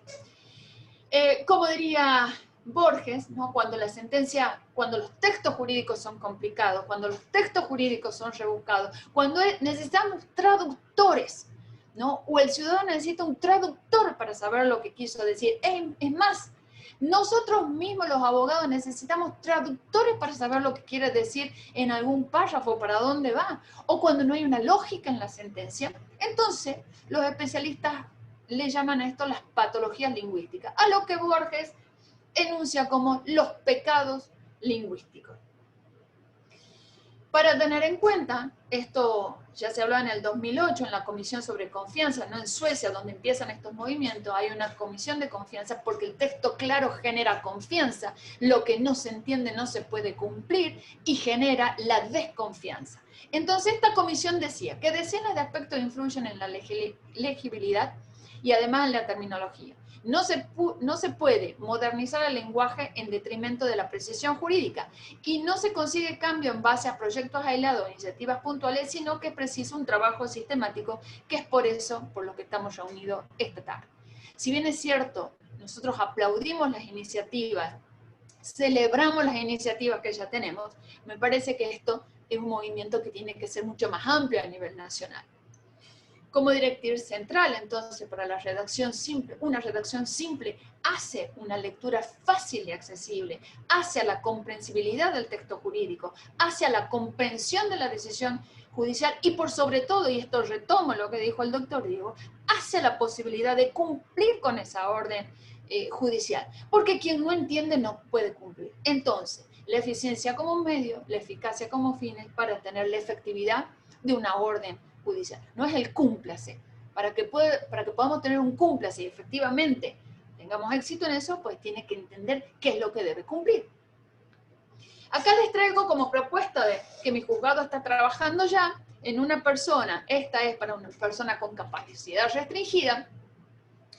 Como diría Borges, ¿no? Cuando los textos jurídicos son complicados, cuando los textos jurídicos son rebuscados, cuando necesitamos traductores, ¿no? O el ciudadano necesita un traductor para saber lo que quiso decir. Es más, nosotros mismos los abogados necesitamos traductores para saber lo que quiere decir en algún párrafo, para dónde va, o cuando no hay una lógica en la sentencia. Entonces, los especialistas le llaman a esto las patologías lingüísticas, a lo que Borges enuncia como los pecados lingüísticos. Para tener en cuenta, esto ya se habló en el 2008 en la Comisión sobre Confianza, ¿no? En Suecia, donde empiezan estos movimientos, hay una comisión de confianza porque el texto claro genera confianza, lo que no se entiende no se puede cumplir y genera la desconfianza. Entonces esta comisión decía que decenas de aspectos influyen en la legibilidad y además en la terminología. No se puede modernizar el lenguaje en detrimento de la precisión jurídica y no se consigue cambio en base a proyectos aislados o iniciativas puntuales, sino que es preciso un trabajo sistemático, que es por eso por lo que estamos reunidos esta tarde. Si bien es cierto, nosotros aplaudimos las iniciativas, celebramos las iniciativas que ya tenemos, me parece que esto es un movimiento que tiene que ser mucho más amplio a nivel nacional. Como directriz central, entonces, para la redacción simple, una redacción simple hace una lectura fácil y accesible, hacia la comprensibilidad del texto jurídico, hacia la comprensión de la decisión judicial y por sobre todo, y esto retomo lo que dijo el doctor Diego, hacia la posibilidad de cumplir con esa orden judicial, porque quien no entiende no puede cumplir. Entonces, la eficiencia como medio, la eficacia como fines para tener la efectividad de una orden judicial. No es el cúmplase. Para que podamos tener un cúmplase y efectivamente tengamos éxito en eso, pues tiene que entender qué es lo que debe cumplir. Acá les traigo como propuesta de que mi juzgado está trabajando ya en una persona, esta es para una persona con capacidad restringida,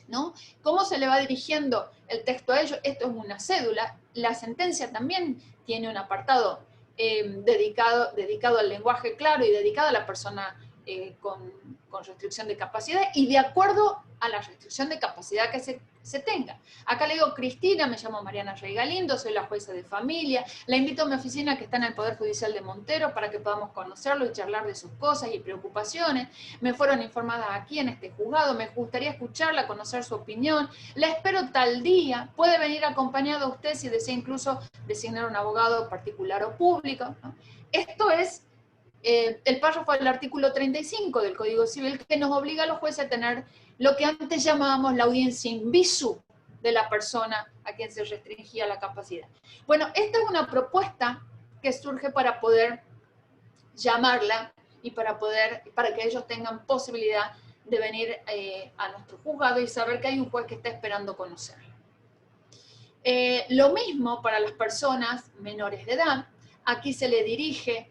¿no? ¿Cómo se le va dirigiendo el texto a ellos? Esto es una cédula. La sentencia también tiene un apartado dedicado al lenguaje claro y dedicado a la persona con restricción de capacidad y de acuerdo a la restricción de capacidad que se tenga. Acá le digo Cristina, me llamo Mariana Rey Galindo, soy la jueza de familia, la invito a mi oficina que está en el Poder Judicial de Montero para que podamos conocerlo y charlar de sus cosas y preocupaciones. Me fueron informadas aquí en este juzgado, me gustaría escucharla, conocer su opinión, la espero tal día, puede venir acompañado a usted si desea incluso designar un abogado particular o público, ¿no? Esto es el párrafo del artículo 35 del Código Civil que nos obliga a los jueces a tener lo que antes llamábamos la audiencia in visu de la persona a quien se restringía la capacidad. Bueno, esta es una propuesta que surge para poder llamarla y para que ellos tengan posibilidad de venir a nuestro juzgado y saber que hay un juez que está esperando conocerla. Lo mismo para las personas menores de edad. Aquí se le dirige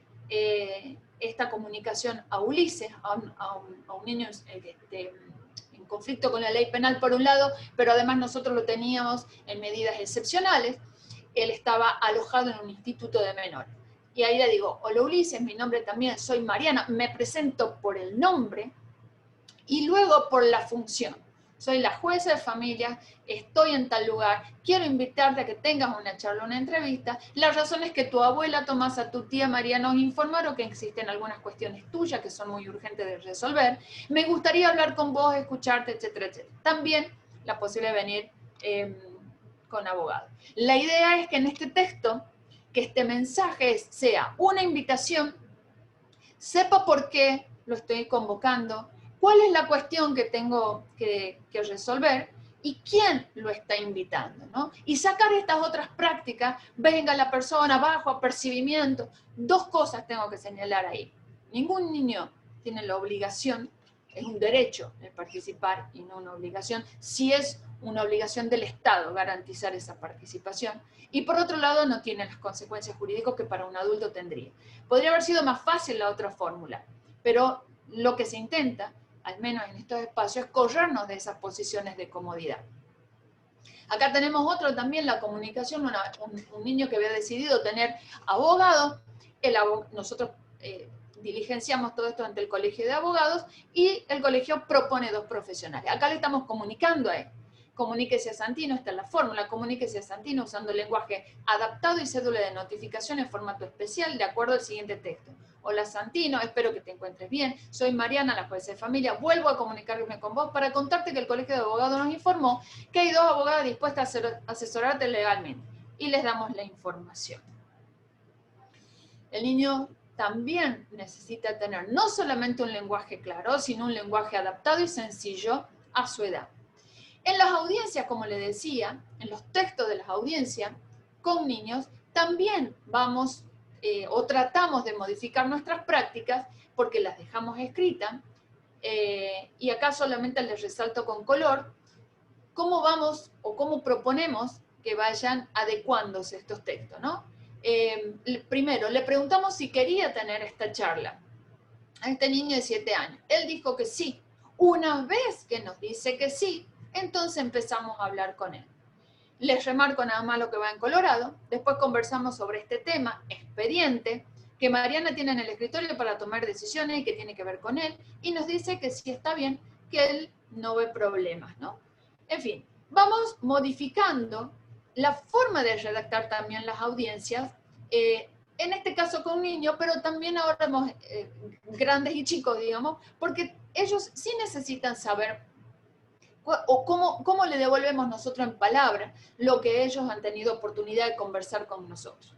esta comunicación a Ulises, a un niño en conflicto con la ley penal por un lado, pero además nosotros lo teníamos en medidas excepcionales. Él estaba alojado en un instituto de menores. Y ahí le digo, hola Ulises, mi nombre también, soy Mariana, me presento por el nombre y luego por la función. Soy la jueza de familia, estoy en tal lugar, quiero invitarte a que tengas una charla, una entrevista. La razón es que tu abuela Tomasa, tu tía María nos informaron que existen algunas cuestiones tuyas que son muy urgentes de resolver. Me gustaría hablar con vos, escucharte, etcétera, etcétera. También la posibilidad de venir con abogado. La idea es que en este texto, que este mensaje sea una invitación, sepa por qué lo estoy convocando, cuál es la cuestión que tengo que resolver y quién lo está invitando, ¿no? Y sacar estas otras prácticas, venga la persona, bajo apercibimiento. Dos cosas tengo que señalar ahí. Ningún niño tiene la obligación, es un derecho el participar y no una obligación, si es una obligación del Estado garantizar esa participación. Y por otro lado, no tiene las consecuencias jurídicas que para un adulto tendría. Podría haber sido más fácil la otra fórmula, pero lo que se intenta, al menos en estos espacios, es corrernos de esas posiciones de comodidad. Acá tenemos otro también, la comunicación, un niño que había decidido tener abogado, nosotros diligenciamos todo esto ante el colegio de abogados y el colegio propone 2 profesionales. Acá le estamos comunicando a él. Comuníquese a Santino, esta es la fórmula, comuníquese a Santino usando lenguaje adaptado y cédula de notificación en formato especial de acuerdo al siguiente texto. Hola Santino, espero que te encuentres bien. Soy Mariana, la jueza de familia. Vuelvo a comunicarme con vos para contarte que el Colegio de Abogados nos informó que hay 2 abogadas dispuestas a asesorarte legalmente. Y les damos la información. El niño también necesita tener no solamente un lenguaje claro, sino un lenguaje adaptado y sencillo a su edad. En las audiencias, como le decía, en los textos de las audiencias con niños, también vamos o tratamos de modificar nuestras prácticas porque las dejamos escritas, y acá solamente les resalto con color cómo vamos o cómo proponemos que vayan adecuándose estos textos, ¿no? Primero, le preguntamos si quería tener esta charla a este niño de 7 años. Él dijo que sí. Una vez que nos dice que sí, entonces empezamos a hablar con él. Les remarco nada más lo que va en colorado. Después conversamos sobre este tema, expediente, que Mariana tiene en el escritorio para tomar decisiones y que tiene que ver con él. Y nos dice que sí está bien, que él no ve problemas, ¿no? En fin, vamos modificando la forma de redactar también las audiencias, en este caso con niños, pero también ahora vemos grandes y chicos, digamos, porque ellos sí necesitan saber o cómo le devolvemos nosotros en palabras lo que ellos han tenido oportunidad de conversar con nosotros.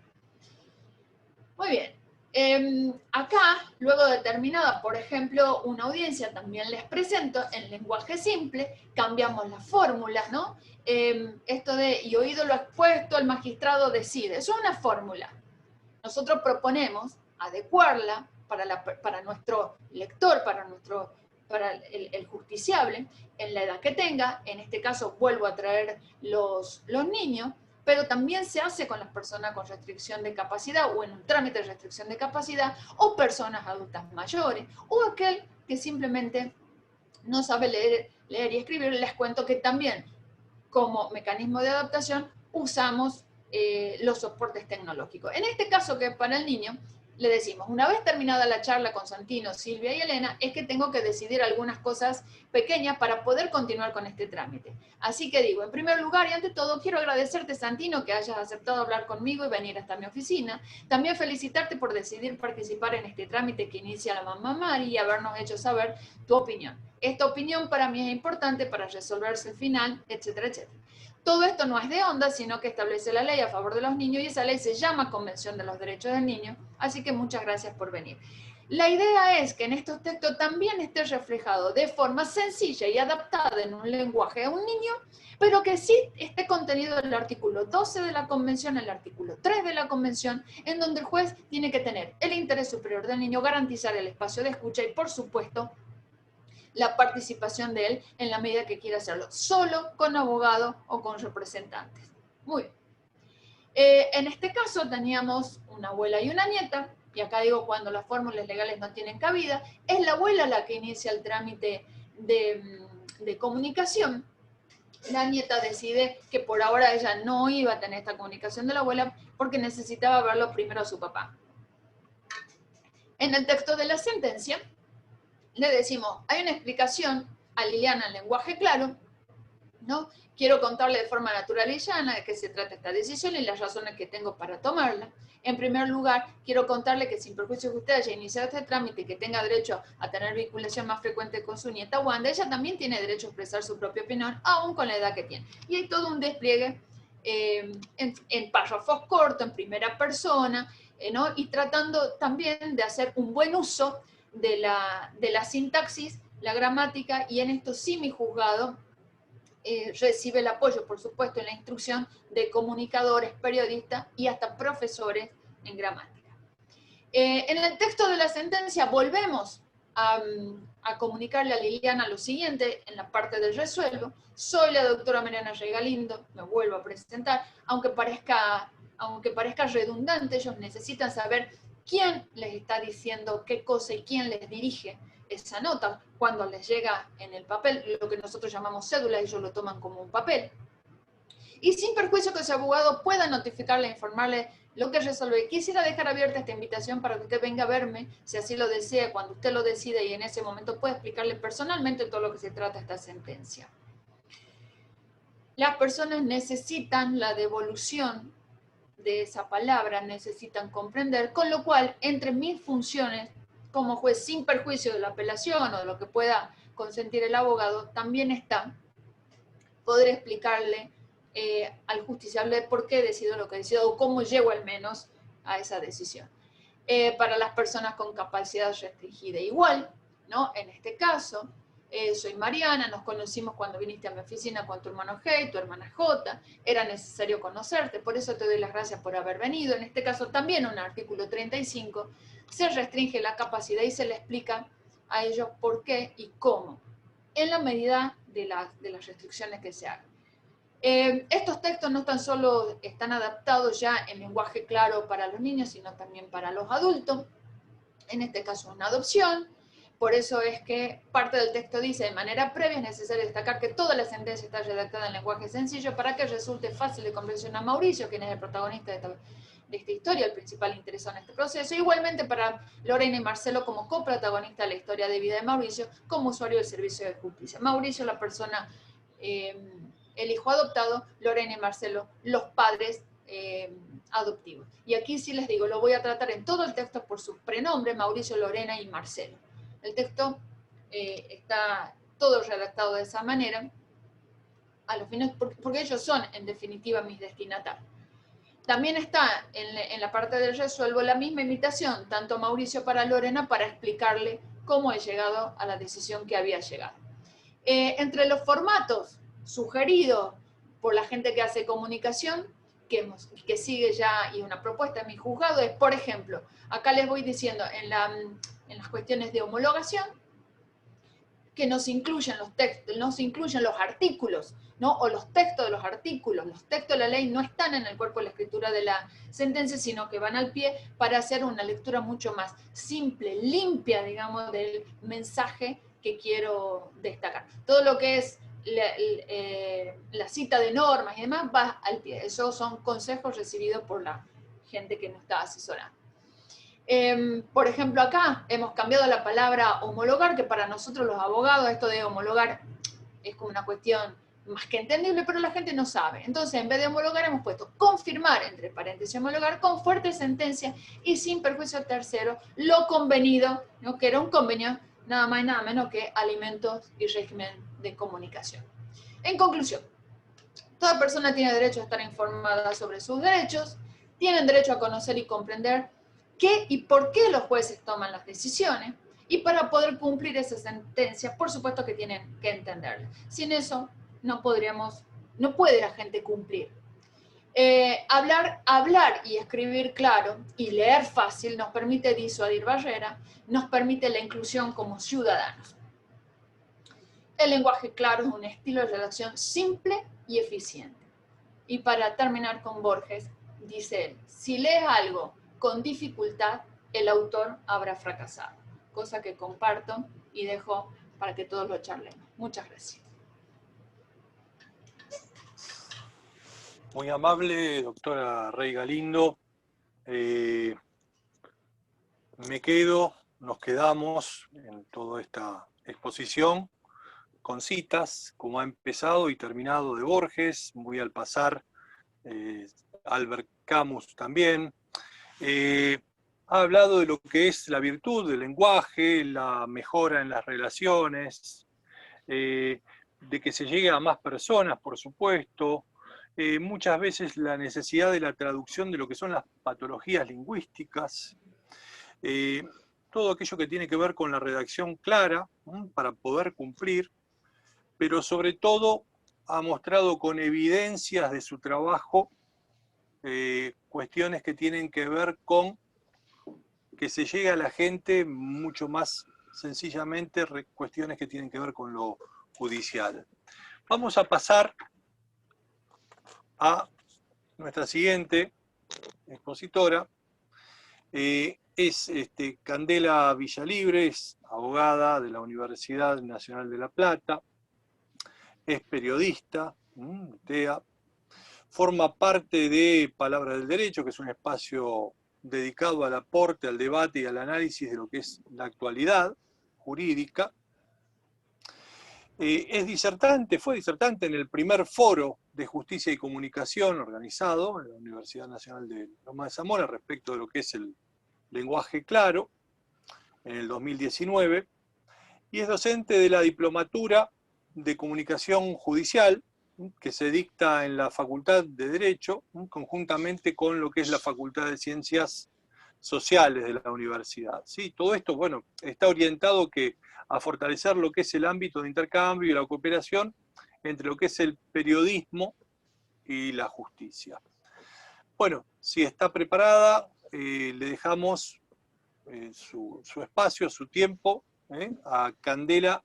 Muy bien. Acá, luego de terminada, por ejemplo, una audiencia, también les presento en lenguaje simple, cambiamos las fórmulas, ¿no? Esto de, y oído lo expuesto, el magistrado decide. Eso es una fórmula. Nosotros proponemos adecuarla para nuestro lector, para el justiciable, en la edad que tenga. En este caso vuelvo a traer los niños, pero también se hace con las personas con restricción de capacidad o en un trámite de restricción de capacidad, o personas adultas mayores, o aquel que simplemente no sabe leer y escribir. Les cuento que también como mecanismo de adaptación usamos los soportes tecnológicos. En este caso, que para el niño, le decimos, una vez terminada la charla con Santino, Silvia y Elena, es que tengo que decidir algunas cosas pequeñas para poder continuar con este trámite. Así que digo, en primer lugar y ante todo, quiero agradecerte, Santino, que hayas aceptado hablar conmigo y venir hasta mi oficina. También felicitarte por decidir participar en este trámite que inicia la mamá Mari y habernos hecho saber tu opinión. Esta opinión para mí es importante para resolverse el final, etcétera, etcétera. Todo esto no es de onda, sino que establece la ley a favor de los niños y esa ley se llama Convención de los Derechos del Niño, así que muchas gracias por venir. La idea es que en estos textos también esté reflejado de forma sencilla y adaptada en un lenguaje a un niño, pero que sí esté contenido en el artículo 12 de la Convención, el artículo 3 de la Convención, en donde el juez tiene que tener el interés superior del niño, garantizar el espacio de escucha y, por supuesto, la participación de él en la medida que quiera hacerlo, solo con abogado o con representantes. Muy bien. En este caso teníamos una abuela y una nieta, y acá digo cuando las fórmulas legales no tienen cabida, es la abuela la que inicia el trámite de comunicación. La nieta decide que por ahora ella no iba a tener esta comunicación de la abuela porque necesitaba verlo primero a su papá. En el texto de la sentencia, le decimos, hay una explicación a Liliana en lenguaje claro, ¿no? Quiero contarle de forma natural y llana de qué se trata esta decisión y las razones que tengo para tomarla. En primer lugar, quiero contarle que sin perjuicio que usted haya iniciado este trámite y que tenga derecho a tener vinculación más frecuente con su nieta Wanda, ella también tiene derecho a expresar su propia opinión, aún con la edad que tiene. Y hay todo un despliegue en párrafos cortos, en primera persona, ¿no? Y tratando también de hacer un buen uso de la sintaxis, la gramática, y en esto sí mi juzgado recibe el apoyo, por supuesto, en la instrucción de comunicadores, periodistas y hasta profesores en gramática. En el texto de la sentencia volvemos a comunicarle a Liliana lo siguiente, en la parte del resuelvo: soy la doctora Mariana Rey Galindo, me vuelvo a presentar, aunque parezca redundante, ellos necesitan saber quién les está diciendo qué cosa y quién les dirige esa nota cuando les llega en el papel, lo que nosotros llamamos cédula, ellos lo toman como un papel. Y sin perjuicio que su abogado pueda notificarle e informarle lo que resuelve. Quisiera dejar abierta esta invitación para que usted venga a verme, si así lo desea, cuando usted lo decida, y en ese momento pueda explicarle personalmente todo lo que se trata esta sentencia. Las personas necesitan la devolución de esa palabra, necesitan comprender, con lo cual, entre mis funciones como juez, sin perjuicio de la apelación o de lo que pueda consentir el abogado, también está poder explicarle al justiciable por qué decido lo que decido o cómo llego al menos a esa decisión. Para las personas con capacidad restringida igual, ¿no? En este caso, soy Mariana, nos conocimos cuando viniste a mi oficina con tu hermano G y tu hermana J, era necesario conocerte, por eso te doy las gracias por haber venido. En este caso también un artículo 35, se restringe la capacidad y se le explica a ellos por qué y cómo, en la medida de las restricciones que se hagan. Estos textos no tan solo están adaptados ya en lenguaje claro para los niños, sino también para los adultos, en este caso una adopción. Por eso es que parte del texto dice: de manera previa es necesario destacar que toda la sentencia está redactada en lenguaje sencillo para que resulte fácil de comprensión a Mauricio, quien es el protagonista de esta historia, el principal interesado en este proceso. Igualmente para Lorena y Marcelo como coprotagonistas de la historia de vida de Mauricio, como usuario del servicio de justicia. Mauricio, la persona, el hijo adoptado; Lorena y Marcelo, los padres adoptivos. Y aquí sí les digo, lo voy a tratar en todo el texto por sus prenombres: Mauricio, Lorena y Marcelo. El texto está todo redactado de esa manera, a los fines, porque ellos son, en definitiva, mis destinatarios. También está en la parte del resuelvo la misma invitación, tanto Mauricio para Lorena, para explicarle cómo he llegado a la decisión que había llegado. Entre los formatos sugeridos por la gente que hace comunicación, que sigue ya, y una propuesta de mi juzgado es, por ejemplo, acá les voy diciendo en las cuestiones de homologación, que no se incluyen los textos, no se incluyen los artículos, ¿no? O los textos de los artículos. Los textos de la ley no están en el cuerpo de la escritura de la sentencia, sino que van al pie para hacer una lectura mucho más simple, limpia, digamos, del mensaje que quiero destacar. Todo lo que es la cita de normas y demás va al pie. Esos son consejos recibidos por la gente que nos está asesorando. Por ejemplo, acá hemos cambiado la palabra homologar, que para nosotros los abogados esto de homologar es como una cuestión más que entendible, pero la gente no sabe. Entonces, en vez de homologar, hemos puesto confirmar, entre paréntesis, homologar, con fuerte sentencia y sin perjuicio al tercero, lo convenido, ¿no? Que era un convenio nada más y nada menos que alimentos y régimen de comunicación. En conclusión, toda persona tiene derecho a estar informada sobre sus derechos, tienen derecho a conocer y comprender qué y por qué los jueces toman las decisiones, y para poder cumplir esa sentencia, por supuesto que tienen que entenderla. Sin eso, no puede la gente cumplir. Hablar y escribir claro y leer fácil nos permite disuadir barreras, nos permite la inclusión como ciudadanos. El lenguaje claro es un estilo de redacción simple y eficiente. Y para terminar con Borges, dice él: si lees algo con dificultad, el autor habrá fracasado. Cosa que comparto y dejo para que todos lo charlemos. Muchas gracias.
Muy amable, doctora Rey Galindo. Nos quedamos en toda esta exposición con citas, como ha empezado y terminado de Borges, muy al pasar, Albert Camus también. Ha hablado de lo que es la virtud del lenguaje, la mejora en las relaciones, de que se llegue a más personas, por supuesto, muchas veces la necesidad de la traducción de lo que son las patologías lingüísticas. todo aquello que tiene que ver con la redacción clara, para poder cumplir, pero sobre todo ha mostrado con evidencias de su trabajo cuestiones que tienen que ver con que se llegue a la gente mucho más sencillamente, cuestiones que tienen que ver con lo judicial. Vamos a pasar a nuestra siguiente expositora. Es Candela Villalibre, es abogada de la Universidad Nacional de La Plata, es periodista, TEA, forma parte de Palabra del Derecho, que es un espacio dedicado al aporte, al debate y al análisis de lo que es la actualidad jurídica. Es disertante, fue disertante en el primer foro de justicia y comunicación organizado en la Universidad Nacional de Loma de Zamora respecto de lo que es el lenguaje claro, en el 2019, y es docente de la Diplomatura de Comunicación Judicial, que se dicta en la Facultad de Derecho, conjuntamente con lo que es la Facultad de Ciencias Sociales de la universidad. ¿Sí? Todo esto, bueno, está orientado a fortalecer lo que es el ámbito de intercambio y la cooperación entre lo que es el periodismo y la justicia. Bueno, si está preparada, le dejamos su espacio, su tiempo, a Candela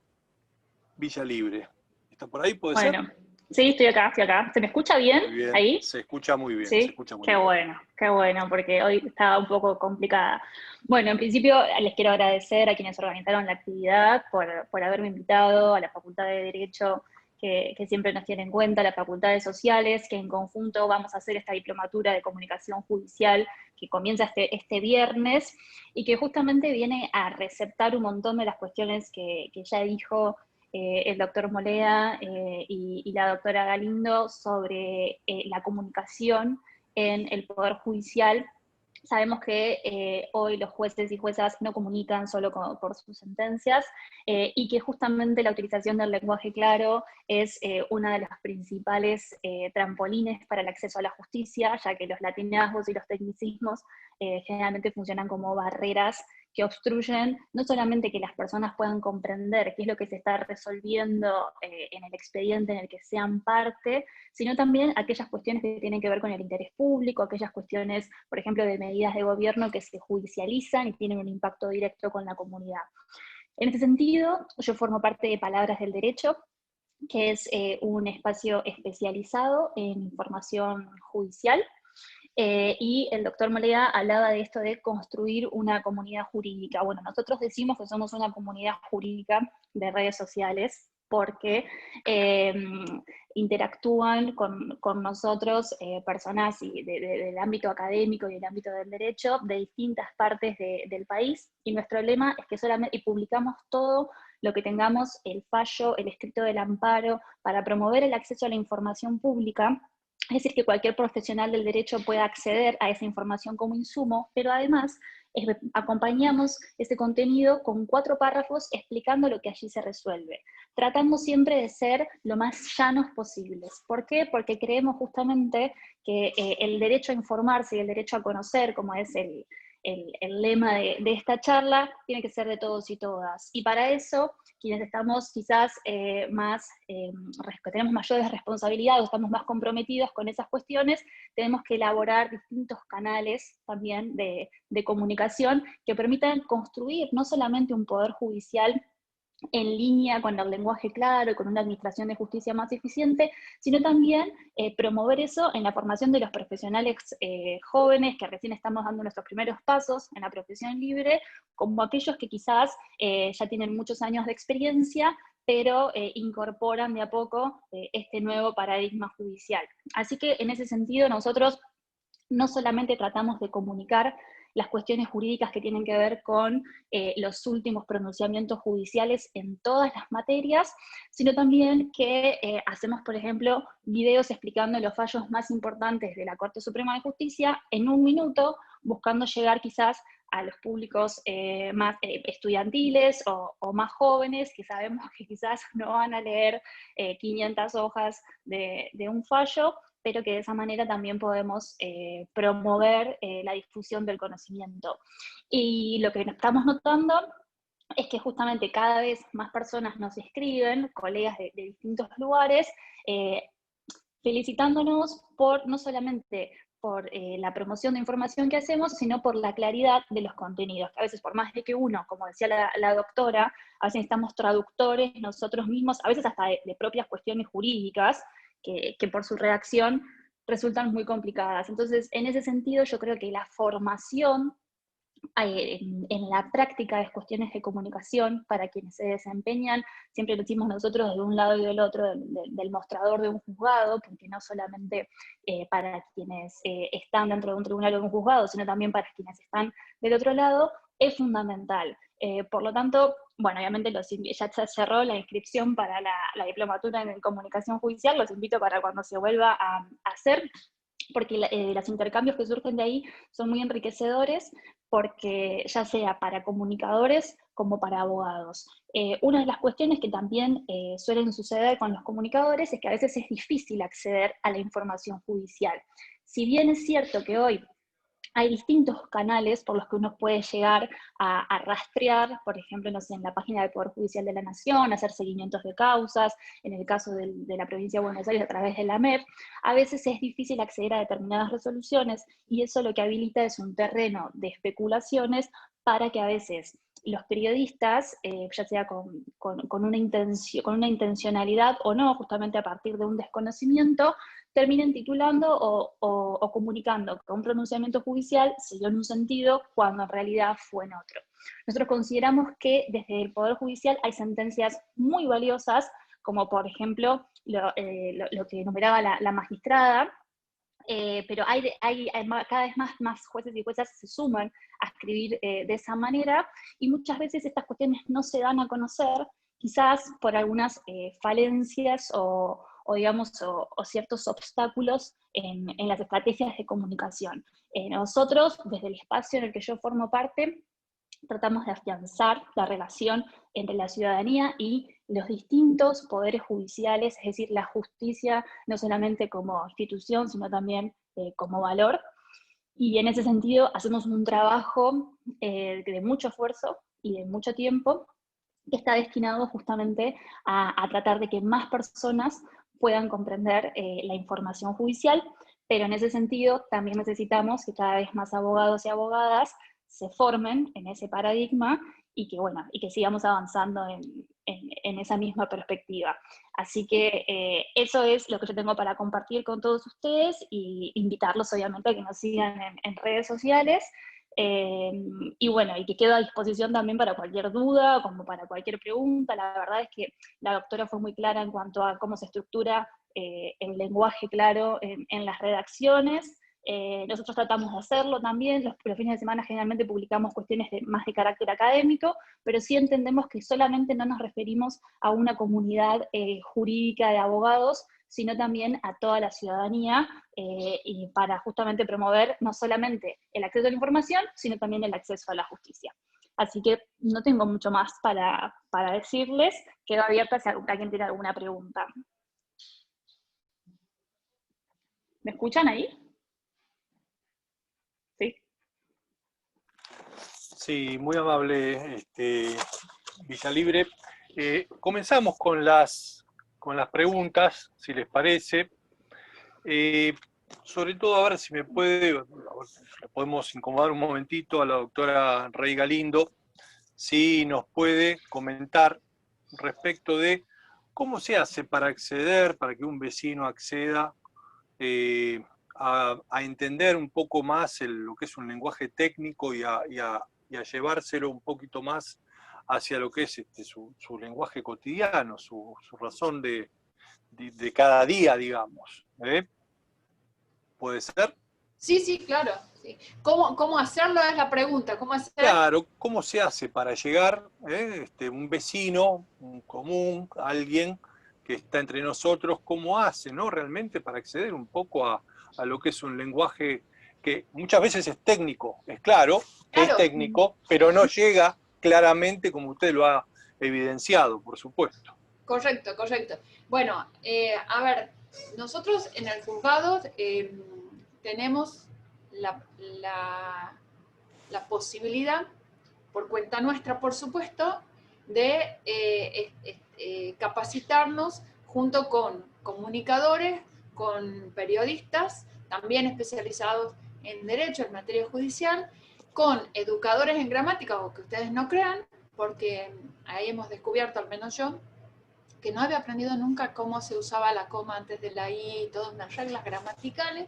Villalibre. ¿Está por ahí? ¿Puede ser?
Bueno, sí, estoy acá. ¿Se me escucha bien?
Muy bien,
¿Ahí?
se escucha muy bien.
Sí,
Se escucha muy bien.
qué bueno, porque hoy estaba un poco complicada. Bueno, en principio les quiero agradecer a quienes organizaron la actividad por haberme invitado, a la Facultad de Derecho, que siempre nos tiene en cuenta, a las facultades sociales, que en conjunto vamos a hacer esta diplomatura de comunicación judicial que comienza este viernes y que justamente viene a receptar un montón de las cuestiones que ya dijo el doctor Molea y la doctora Galindo sobre la comunicación en el Poder Judicial. Sabemos que hoy los jueces y juezas no comunican solo por sus sentencias y que justamente la utilización del lenguaje claro es una de las principales trampolines para el acceso a la justicia, ya que los latinazgos y los tecnicismos generalmente funcionan como barreras que obstruyen no solamente que las personas puedan comprender qué es lo que se está resolviendo en el expediente en el que sean parte, sino también aquellas cuestiones que tienen que ver con el interés público, aquellas cuestiones, por ejemplo, de medidas de gobierno que se judicializan y tienen un impacto directo con la comunidad. En este sentido, yo formo parte de Palabras del Derecho, que es un espacio especializado en información judicial, y el doctor Molea hablaba de esto de construir una comunidad jurídica. Bueno, nosotros decimos que somos una comunidad jurídica de redes sociales porque interactúan con nosotros personas del ámbito académico y del ámbito del derecho de distintas partes del país, y nuestro lema es que solamente publicamos todo lo que tengamos el fallo, el escrito del amparo, para promover el acceso a la información pública. Es decir, que cualquier profesional del derecho pueda acceder a esa información como insumo, pero además acompañamos ese contenido con 4 párrafos explicando lo que allí se resuelve, tratando siempre de ser lo más llanos posibles. ¿Por qué? Porque creemos justamente que el derecho a informarse y el derecho a conocer, como es el lema de esta charla, tiene que ser de todos y todas. Y para eso, quienes estamos quizás tenemos mayores responsabilidades o estamos más comprometidos con esas cuestiones, tenemos que elaborar distintos canales también de comunicación que permitan construir no solamente un poder judicial en línea con el lenguaje claro y con una administración de justicia más eficiente, sino también promover eso en la formación de los profesionales jóvenes que recién estamos dando nuestros primeros pasos en la profesión libre, como aquellos que quizás ya tienen muchos años de experiencia, pero incorporan de a poco este nuevo paradigma judicial. Así que en ese sentido nosotros no solamente tratamos de comunicar las cuestiones jurídicas que tienen que ver con los últimos pronunciamientos judiciales en todas las materias, sino también que hacemos, por ejemplo, videos explicando los fallos más importantes de la Corte Suprema de Justicia en 1 minuto, buscando llegar quizás a los públicos más estudiantiles o más jóvenes, que sabemos que quizás no van a leer 500 hojas de un fallo, pero que de esa manera también podemos promover la difusión del conocimiento. Y lo que estamos notando es que justamente cada vez más personas nos escriben, colegas de distintos lugares, felicitándonos por no solamente por la promoción de información que hacemos, sino por la claridad de los contenidos, que a veces por más de que uno, como decía la doctora, a veces necesitamos traductores nosotros mismos, a veces hasta de propias cuestiones jurídicas, que por su redacción resultan muy complicadas. Entonces, en ese sentido, yo creo que la formación en la práctica de cuestiones de comunicación para quienes se desempeñan, siempre lo decimos nosotros de un lado y del otro, del mostrador de un juzgado, porque no solamente para quienes están dentro de un tribunal o de un juzgado, sino también para quienes están del otro lado, es fundamental. Por lo tanto, bueno, obviamente ya se cerró la inscripción para la diplomatura en comunicación judicial, los invito para cuando se vuelva a hacer, porque los intercambios que surgen de ahí son muy enriquecedores, porque ya sea para comunicadores como para abogados. Una de las cuestiones que también suelen suceder con los comunicadores es que a veces es difícil acceder a la información judicial. Si bien es cierto que hoy hay distintos canales por los que uno puede llegar a rastrear, por ejemplo, no sé, en la página del Poder Judicial de la Nación, hacer seguimientos de causas, en el caso de la provincia de Buenos Aires a través de la MEP, a veces es difícil acceder a determinadas resoluciones y eso lo que habilita es un terreno de especulaciones para que a veces los periodistas, ya sea con una intencionalidad o no, justamente a partir de un desconocimiento, terminen titulando o comunicando que un pronunciamiento judicial se dio en un sentido cuando en realidad fue en otro. Nosotros consideramos que desde el Poder Judicial hay sentencias muy valiosas, como por ejemplo lo que enumeraba la magistrada, pero cada vez más jueces y juezas se suman a escribir de esa manera, y muchas veces estas cuestiones no se dan a conocer, quizás por algunas falencias o ciertos obstáculos en las estrategias de comunicación. Nosotros, desde el espacio en el que yo formo parte, tratamos de afianzar la relación entre la ciudadanía y los distintos poderes judiciales, es decir, la justicia no solamente como institución, sino también como valor. Y en ese sentido hacemos un trabajo de mucho esfuerzo y de mucho tiempo, que está destinado justamente a tratar de que más personas puedan comprender la información judicial, pero en ese sentido también necesitamos que cada vez más abogados y abogadas se formen en ese paradigma y que sigamos avanzando en esa misma perspectiva. Así que eso es lo que yo tengo para compartir con todos ustedes, y invitarlos obviamente a que nos sigan en redes sociales, y bueno, y que quedo a disposición también para cualquier duda, como para cualquier pregunta. La verdad es que la doctora fue muy clara en cuanto a cómo se estructura el lenguaje claro en las redacciones. Nosotros tratamos de hacerlo también, los fines de semana generalmente publicamos cuestiones más de carácter académico, pero sí entendemos que solamente no nos referimos a una comunidad jurídica de abogados, sino también a toda la ciudadanía, y para justamente promover no solamente el acceso a la información, sino también el acceso a la justicia. Así que no tengo mucho más para decirles, quedo abierta si alguien tiene alguna pregunta. ¿Me escuchan ahí? ¿Sí?
Sí, muy amable, Villa Libre. Comenzamos con las preguntas, si les parece. Sobre todo, a ver si le podemos incomodar un momentito a la doctora Rey Galindo, si nos puede comentar respecto de cómo se hace para acceder, para que un vecino acceda a entender un poco más lo que es un lenguaje técnico y a llevárselo un poquito más hacia lo que es su lenguaje cotidiano, su razón de cada día, digamos. ¿Puede ser?
Sí, claro. Sí. ¿Cómo hacerlo es la pregunta? ¿Cómo hacer?
Claro, ¿cómo se hace para llegar un vecino, un común, alguien que está entre nosotros, cómo hace, ¿no? Realmente para acceder un poco a lo que es un lenguaje que muchas veces es técnico, es claro que es técnico, pero no llega claramente como usted lo ha evidenciado, por supuesto.
Correcto. Bueno, a ver, nosotros en el juzgado tenemos la posibilidad, por cuenta nuestra, por supuesto, de capacitarnos junto con comunicadores, con periodistas, también especializados en derecho, en materia judicial, con educadores en gramática, o que ustedes no crean, porque ahí hemos descubierto, al menos yo, que no había aprendido nunca cómo se usaba la coma antes de la i, todas unas reglas gramaticales.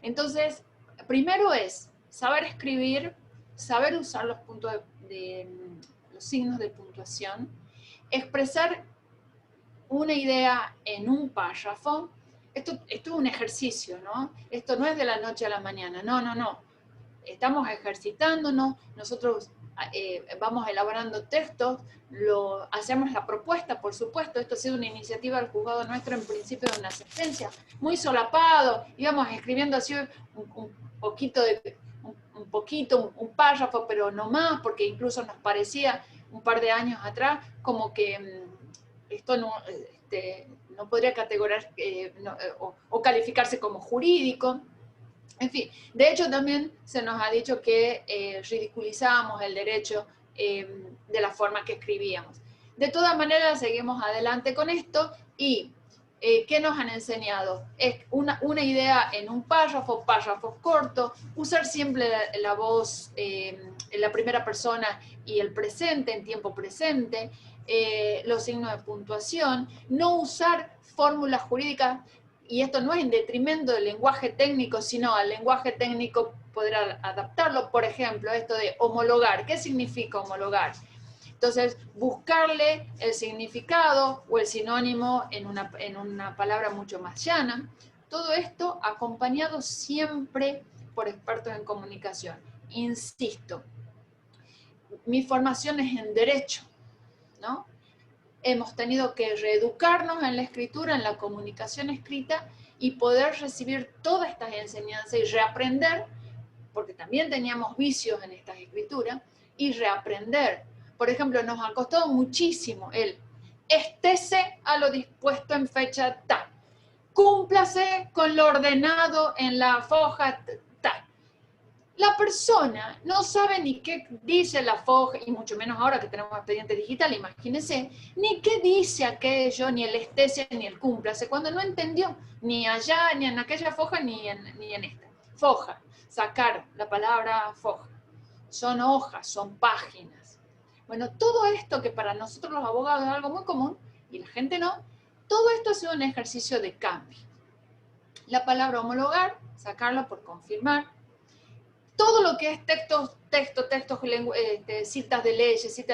Entonces, primero es saber escribir, saber usar los puntos los signos de puntuación, expresar una idea en un párrafo. Esto es un ejercicio, ¿no? Esto no es de la noche a la mañana, no. Estamos ejercitándonos, nosotros vamos elaborando textos, hacemos la propuesta, por supuesto. Esto ha sido una iniciativa del juzgado nuestro en principio de una sentencia, muy solapado, íbamos escribiendo así un párrafo, pero no más, porque incluso nos parecía un par de años atrás como que esto no podría categorizar o calificarse como jurídico. En fin, de hecho también se nos ha dicho que ridiculizábamos el derecho de la forma que escribíamos. De todas maneras, seguimos adelante con esto y ¿qué nos han enseñado? Es una idea en un párrafos cortos, usar siempre la voz en la primera persona y el presente, en tiempo presente, los signos de puntuación, no usar fórmulas jurídicas. Y esto no es en detrimento del lenguaje técnico, sino al lenguaje técnico poder adaptarlo. Por ejemplo, esto de homologar. ¿Qué significa homologar? Entonces, buscarle el significado o el sinónimo en una palabra mucho más llana. Todo esto acompañado siempre por expertos en comunicación. Insisto, mi formación es en derecho, ¿no? Hemos tenido que reeducarnos en la escritura, en la comunicación escrita, y poder recibir todas estas enseñanzas y reaprender, porque también teníamos vicios en estas escrituras, y reaprender. Por ejemplo, nos ha costado muchísimo el estése a lo dispuesto en fecha tal, cúmplase con lo ordenado en la foja tal. La persona no sabe ni qué dice la foja, y mucho menos ahora que tenemos expediente digital, imagínense, ni qué dice aquello, ni el estése, ni el cúmplase, cuando no entendió, ni allá, ni en aquella foja, ni en esta. Foja, sacar la palabra foja. Son hojas, son páginas. Bueno, todo esto que para nosotros los abogados es algo muy común, y la gente no, todo esto ha sido un ejercicio de cambio. La palabra homologar, sacarla por confirmar. Todo lo que es textos, citas de leyes,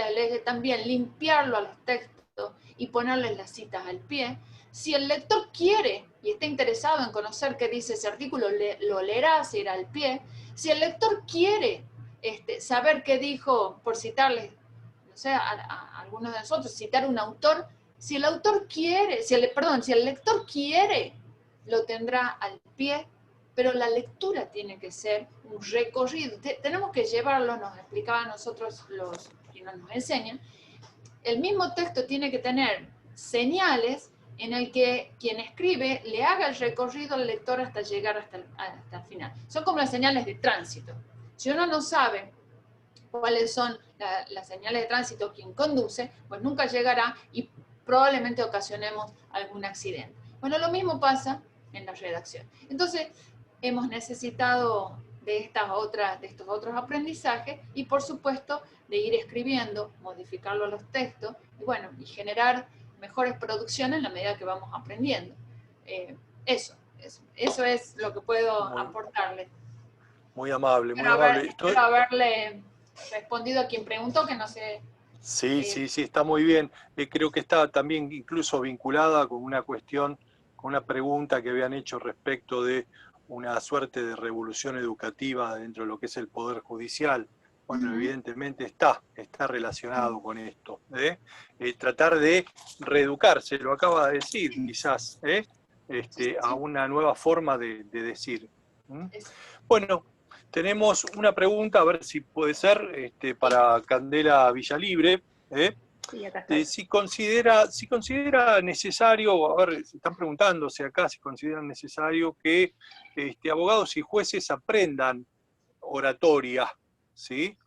también limpiarlo a los textos y ponerles las citas al pie. Si el lector quiere y está interesado en conocer qué dice ese artículo, lo leerá, se irá al pie. Si el lector quiere saber qué dijo, por citarles, no sé, a algunos de nosotros, citar un autor, si el lector quiere, lo tendrá al pie. Pero la lectura tiene que ser un recorrido. Tenemos que llevarlo, nos explicaba a nosotros los que nos enseñan. El mismo texto tiene que tener señales en el que quien escribe le haga el recorrido al lector hasta llegar hasta el final. Son como las señales de tránsito. Si uno no sabe cuáles son las señales de tránsito quien conduce, pues nunca llegará y probablemente ocasionemos algún accidente. Bueno, lo mismo pasa en la redacción. Entonces, hemos necesitado de estos otros aprendizajes y, por supuesto, de ir escribiendo, modificarlo a los textos y generar mejores producciones en la medida que vamos aprendiendo. Eso es lo que puedo aportarle.
Muy amable, muy
Espero
amable.
Espero haberle respondido a quien preguntó, que no sé.
Sí, está muy bien. Creo que está también incluso vinculada con una cuestión, con una pregunta que habían hecho respecto de una suerte de revolución educativa dentro de lo que es el Poder Judicial. Bueno, evidentemente está relacionado con esto. Tratar de reeducarse, lo acaba de decir quizás, a una nueva forma de decir. Bueno, tenemos una pregunta, a ver si puede ser, para Candela Villalibre.
Sí, acá está.
Si considera necesario, a ver, se están preguntándose acá si consideran necesario que abogados y jueces aprendan oratoria, ¿sí?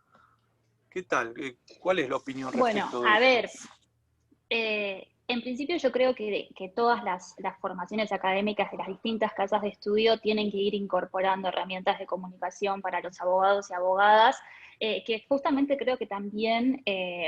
¿Qué tal? ¿Cuál es la opinión
Bueno,
respecto de
a
esto?
ver, en principio yo creo que todas las formaciones académicas de las distintas casas de estudio tienen que ir incorporando herramientas de comunicación para los abogados y abogadas, que justamente creo que también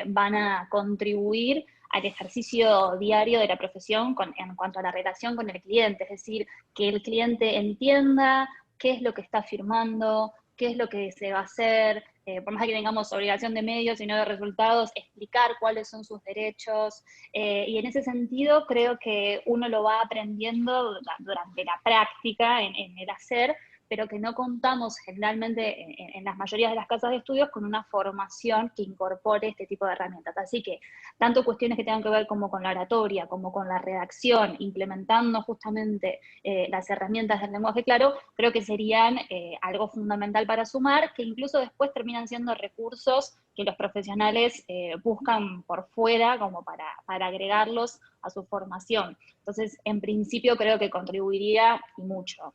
van a contribuir al ejercicio diario de la profesión en cuanto a la relación con el cliente, es decir, que el cliente entienda qué es lo que está firmando, qué es lo que se va a hacer, por más que tengamos obligación de medios y no de resultados, explicar cuáles son sus derechos, y en ese sentido creo que uno lo va aprendiendo durante la práctica, en el hacer, pero que no contamos generalmente en las mayorías de las casas de estudios con una formación que incorpore este tipo de herramientas. Así que tanto cuestiones que tengan que ver como con la oratoria, como con la redacción, implementando justamente las herramientas del lenguaje claro, creo que serían algo fundamental para sumar, que incluso después terminan siendo recursos que los profesionales buscan por fuera como para agregarlos a su formación. Entonces, en principio creo que contribuiría y mucho.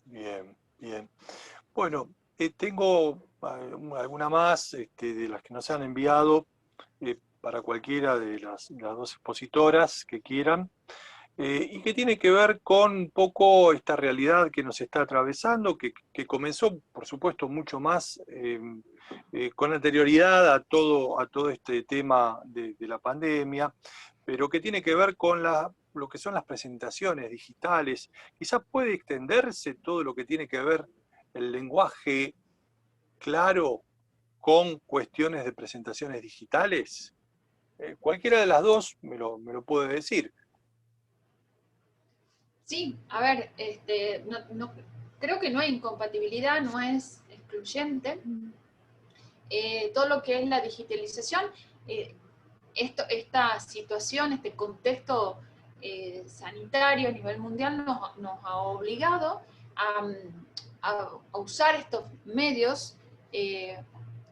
Bien, bien. Bueno, tengo alguna más de las que nos han enviado para cualquiera de las dos expositoras que quieran, y que tiene que ver con un poco esta realidad que nos está atravesando, que comenzó, por supuesto, mucho más con anterioridad a todo este tema de la pandemia, pero que tiene que ver con lo que son las presentaciones digitales. Quizás puede extenderse todo lo que tiene que ver el lenguaje claro con cuestiones de presentaciones digitales. Cualquiera de las dos me lo puede decir.
Sí, a ver, creo que no hay incompatibilidad, no es excluyente. Todo lo que es la digitalización, esta situación, este contexto sanitario a nivel mundial nos ha obligado a usar estos medios,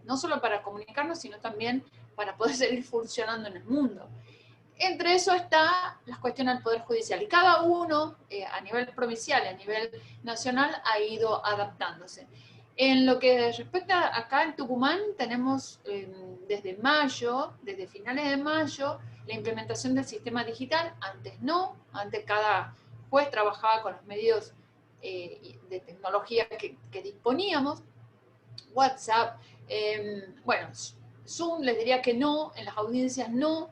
no solo para comunicarnos, sino también para poder seguir funcionando en el mundo. Entre eso está las cuestiones del Poder Judicial, y cada uno a nivel provincial y a nivel nacional ha ido adaptándose. En lo que respecta acá en Tucumán, tenemos desde finales de mayo, la implementación del sistema digital. Antes no, antes cada juez trabajaba con los medios de tecnología que disponíamos, WhatsApp, bueno, Zoom les diría que no, en las audiencias no,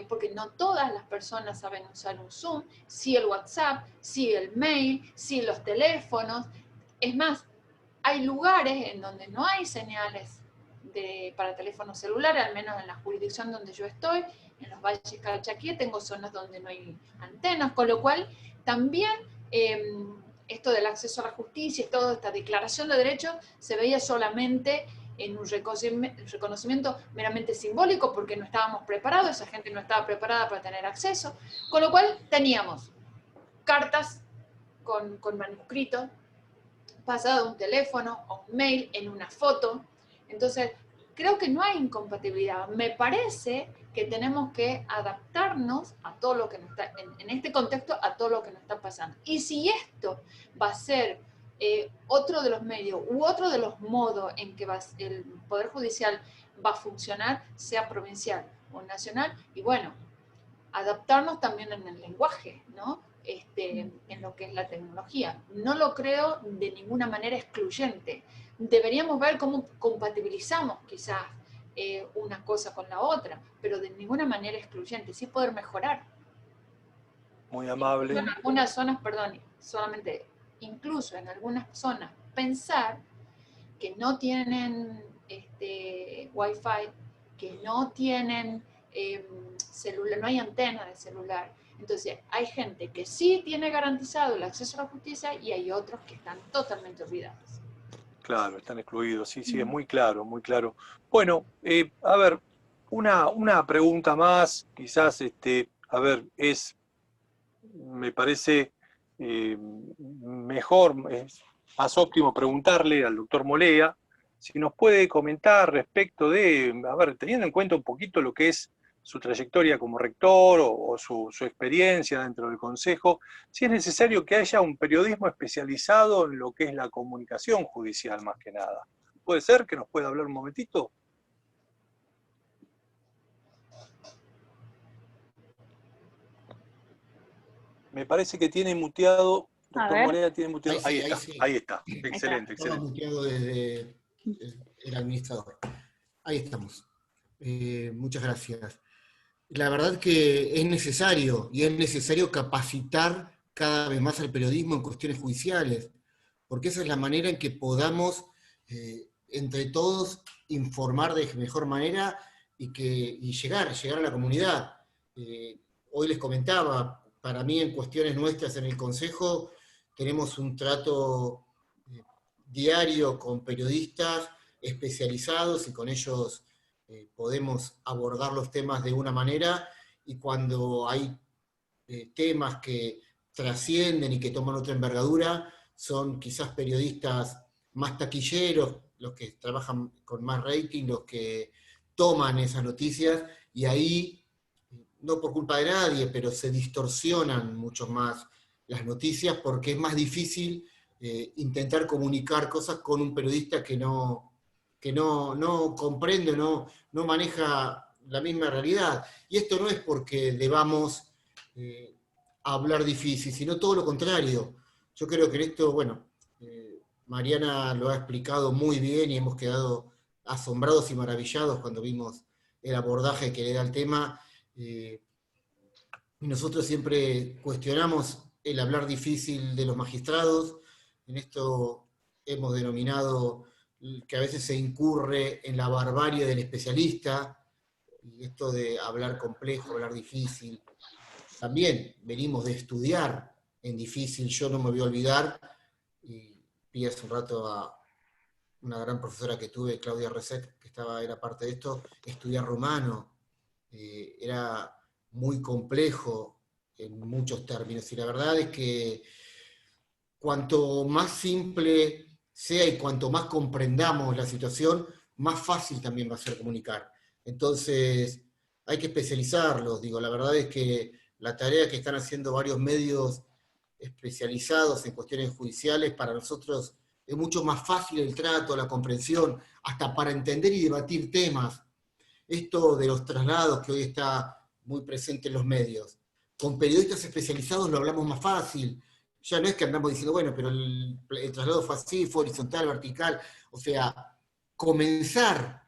porque no todas las personas saben usar un Zoom, sí el WhatsApp, sí el mail, sí los teléfonos. Es más, hay lugares en donde no hay señales para teléfono celular, al menos en la jurisdicción donde yo estoy, en los valles Calchaquí, tengo zonas donde no hay antenas, con lo cual también esto del acceso a la justicia y toda esta declaración de derechos se veía solamente en un reconocimiento meramente simbólico, porque no estábamos preparados, esa gente no estaba preparada para tener acceso, con lo cual teníamos cartas con manuscrito, pasado de un teléfono o un mail en una foto. Entonces, creo que no hay incompatibilidad. Me parece que tenemos que adaptarnos a todo lo que nos está, en este contexto, a todo lo que nos está pasando. Y si esto va a ser otro de los medios u otro de los modos en que el Poder Judicial va a funcionar, sea provincial o nacional, y bueno, adaptarnos también en el lenguaje, ¿no? En lo que es la tecnología. No lo creo de ninguna manera excluyente. Deberíamos ver cómo compatibilizamos quizás una cosa con la otra, pero de ninguna manera excluyente, sí poder mejorar.
Muy amable.
Incluso en algunas zonas, perdón, solamente, incluso en algunas zonas, pensar que no tienen Wi-Fi, que no tienen celular, no hay antena de celular. Entonces, hay gente que sí tiene garantizado el acceso a la justicia y hay otros que están totalmente olvidados.
Claro, están excluidos, sí, sí, es muy claro, muy claro. Bueno, a ver, una pregunta más, quizás, a ver, me parece mejor, es más óptimo preguntarle al doctor Molea, si nos puede comentar respecto de, a ver, teniendo en cuenta un poquito lo que es su trayectoria como rector o su experiencia dentro del Consejo, si es necesario que haya un periodismo especializado en lo que es la comunicación judicial más que nada. ¿Puede ser que nos pueda hablar un momentito? Me parece que tiene muteado, doctor Morera tiene muteado. Ahí está, ahí está. Excelente,
Estaba
excelente.
muteado desde el administrador. Ahí estamos. Muchas gracias. La verdad que es necesario capacitar cada vez más al periodismo en cuestiones judiciales, porque esa es la manera en que podamos, entre todos, informar de mejor manera y llegar a la comunidad. Hoy les comentaba, para mí en cuestiones nuestras en el Consejo tenemos un trato diario con periodistas especializados y con ellos podemos abordar los temas de una manera, y cuando hay temas que trascienden y que toman otra envergadura, son quizás periodistas más taquilleros, los que trabajan con más rating, los que toman esas noticias, y ahí, no por culpa de nadie, pero se distorsionan mucho más las noticias porque es más difícil intentar comunicar cosas con un periodista que no comprende, no maneja la misma realidad. Y esto no es porque debamos hablar difícil, sino todo lo contrario. Yo creo que en esto, bueno, Mariana lo ha explicado muy bien y hemos quedado asombrados y maravillados cuando vimos el abordaje que le da al tema. Nosotros siempre cuestionamos el hablar difícil de los magistrados. En esto hemos denominado que a veces se incurre en la barbarie del especialista, y esto de hablar complejo, hablar difícil. También venimos de estudiar en difícil, yo no me voy a olvidar, y vi hace un rato a una gran profesora que tuve, Claudia Reset, que era parte de esto, estudiar romano. Era muy complejo en muchos términos, y la verdad es que cuanto más simple sea y cuanto más comprendamos la situación, más fácil también va a ser comunicar. Entonces, hay que especializarlos. Digo, la verdad es que la tarea que están haciendo varios medios especializados en cuestiones judiciales, para nosotros es mucho más fácil el trato, la comprensión, hasta para entender y debatir temas. Esto de los traslados que hoy está muy presente en los medios, con periodistas especializados lo hablamos más fácil. Ya no es que andamos diciendo, bueno, pero el traslado fue así, fue horizontal, vertical. O sea, comenzar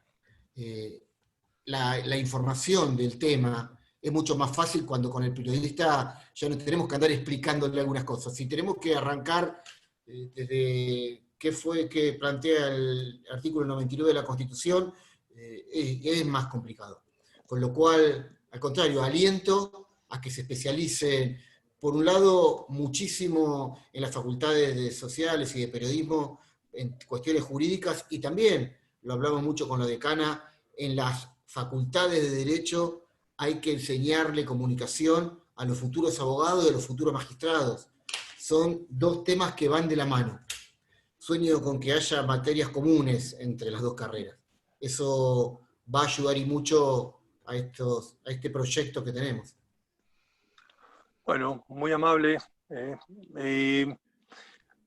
la información del tema es mucho más fácil cuando con el periodista ya no tenemos que andar explicándole algunas cosas. Si tenemos que arrancar desde qué fue que plantea el artículo 99 de la Constitución, es más complicado. Con lo cual, al contrario, aliento a que se especialicen, por un lado, muchísimo en las facultades de sociales y de periodismo, en cuestiones jurídicas, y también, lo hablamos mucho con la decana, en las facultades de Derecho hay que enseñarle comunicación a los futuros abogados y a los futuros magistrados. Son dos temas que van de la mano. Sueño con que haya materias comunes entre las dos carreras. Eso va a ayudar y mucho a este proyecto que tenemos.
Bueno, muy amable.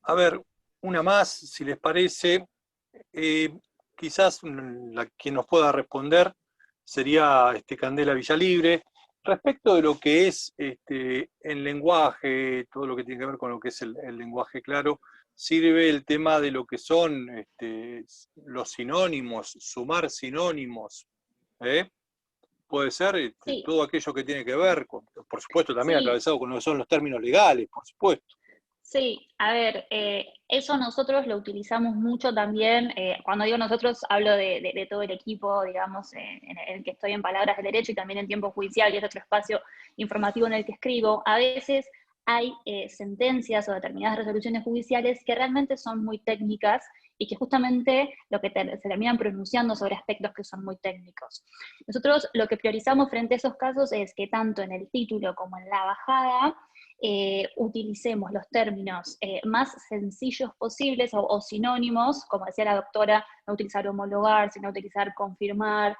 A ver, una más, si les parece. Quizás quien nos pueda responder sería Candela Villalibre. Respecto de lo que es el lenguaje, todo lo que tiene que ver con lo que es el lenguaje claro, sirve el tema de lo que son los sinónimos, sumar sinónimos, puede ser
Sí.
todo aquello que tiene que ver con, por supuesto también
Sí.
atravesado con lo que son los términos legales, por supuesto.
Sí, a ver, eso nosotros lo utilizamos mucho también. Cuando digo nosotros, hablo de todo el equipo, digamos, en el que estoy en Palabras del Derecho y también en Tiempo Judicial, y es otro espacio informativo en el que escribo. A veces hay sentencias o determinadas resoluciones judiciales que realmente son muy técnicas y que justamente se terminan pronunciando sobre aspectos que son muy técnicos. Nosotros lo que priorizamos frente a esos casos es que tanto en el título como en la bajada utilicemos los términos más sencillos posibles o sinónimos, como decía la doctora, no utilizar homologar, sino utilizar confirmar,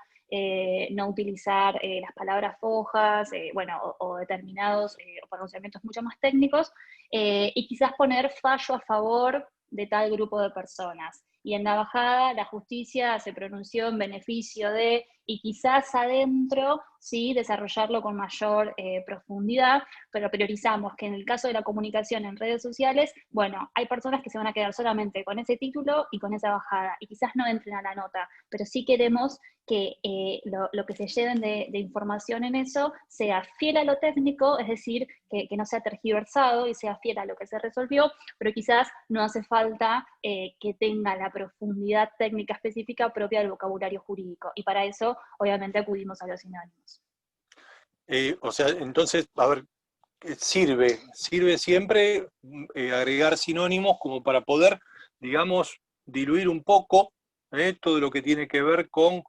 no utilizar las palabras fojas, bueno, o determinados pronunciamientos mucho más técnicos, y quizás poner fallo a favor de tal grupo de personas. Y en la bajada la justicia se pronunció en beneficio de, y quizás adentro, sí, desarrollarlo con mayor profundidad, pero priorizamos que en el caso de la comunicación en redes sociales, bueno, hay personas que se van a quedar solamente con ese título y con esa bajada, y quizás no entren a la nota, pero sí queremos que lo que se lleven de información en eso sea fiel a lo técnico, es decir, que no sea tergiversado y sea fiel a lo que se resolvió, pero quizás no hace falta que tenga la profundidad técnica específica propia del vocabulario jurídico, y para eso obviamente acudimos a los sinónimos.
O sea, entonces, a ver, sirve siempre agregar sinónimos como para poder, digamos, diluir un poco todo lo que tiene que ver con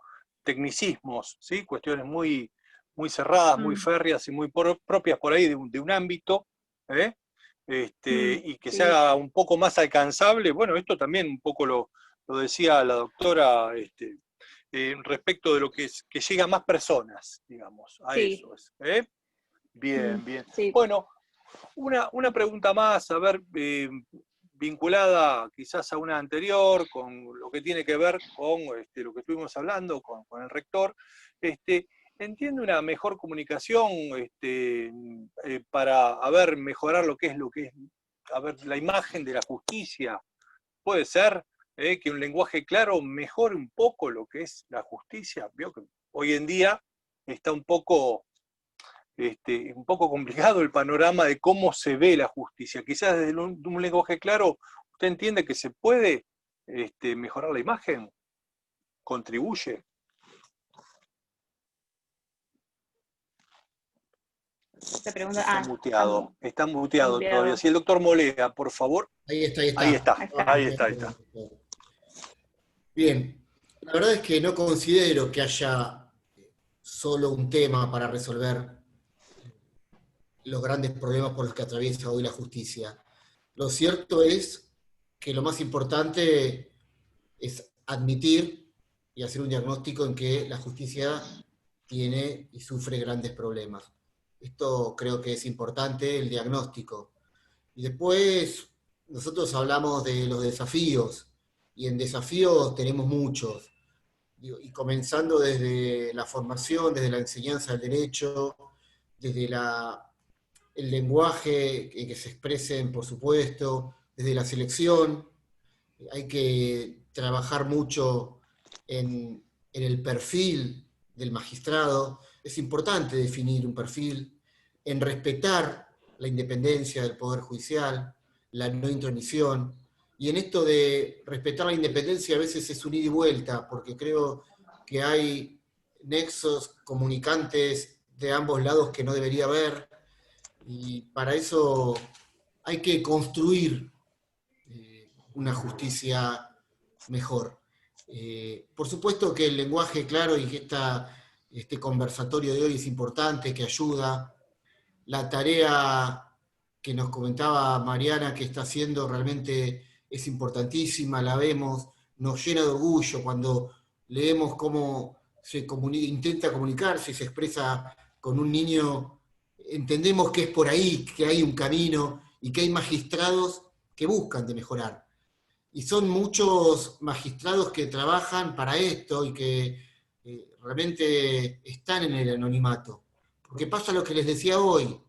tecnicismos, ¿sí? Cuestiones muy, muy cerradas, muy férreas y muy propias por ahí de un ámbito, y que
sí.
se haga un poco más alcanzable. Bueno, esto también un poco lo decía la doctora, respecto de lo que llega a más personas, digamos, a
Sí.
eso. Bien, bien.
Sí.
Bueno, una pregunta más, a ver, vinculada quizás a una anterior, con lo que tiene que ver con lo que estuvimos hablando con el rector. ¿Entiende una mejor comunicación para, a ver, mejorar lo que es, a ver, la imagen de la justicia? ¿Puede ser que un lenguaje claro mejore un poco lo que es la justicia? Veo que hoy en día está un poco complicado el panorama de cómo se ve la justicia. Quizás desde un lenguaje claro, ¿usted entiende que se puede mejorar la imagen? ¿Contribuye?
Te pregunto,
está muteado todavía. Sí, el doctor Molea, por favor.
Ahí está.
Ahí está.
Bien, la verdad es que no considero que haya solo un tema para resolver los grandes problemas por los que atraviesa hoy la justicia. Lo cierto es que lo más importante es admitir y hacer un diagnóstico en que la justicia tiene y sufre grandes problemas. Esto creo que es importante, el diagnóstico. Y después nosotros hablamos de los desafíos, y en desafíos tenemos muchos. Y comenzando desde la formación, desde la enseñanza del derecho, desde el lenguaje que se expresen, por supuesto, desde la selección. Hay que trabajar mucho en el perfil del magistrado. Es importante definir un perfil, en respetar la independencia del Poder Judicial, la no intromisión. Y en esto de respetar la independencia a veces es un ida y vuelta, porque creo que hay nexos comunicantes de ambos lados que no debería haber, y para eso hay que construir una justicia mejor. Por supuesto que el lenguaje claro y que este conversatorio de hoy es importante, que ayuda. La tarea que nos comentaba Mariana que está haciendo realmente es importantísima, la vemos, nos llena de orgullo cuando leemos cómo se intenta comunicarse y se expresa con un niño. Entendemos que es por ahí, que hay un camino y que hay magistrados que buscan de mejorar. Y son muchos magistrados que trabajan para esto y que realmente están en el anonimato. Porque pasa lo que les decía hoy.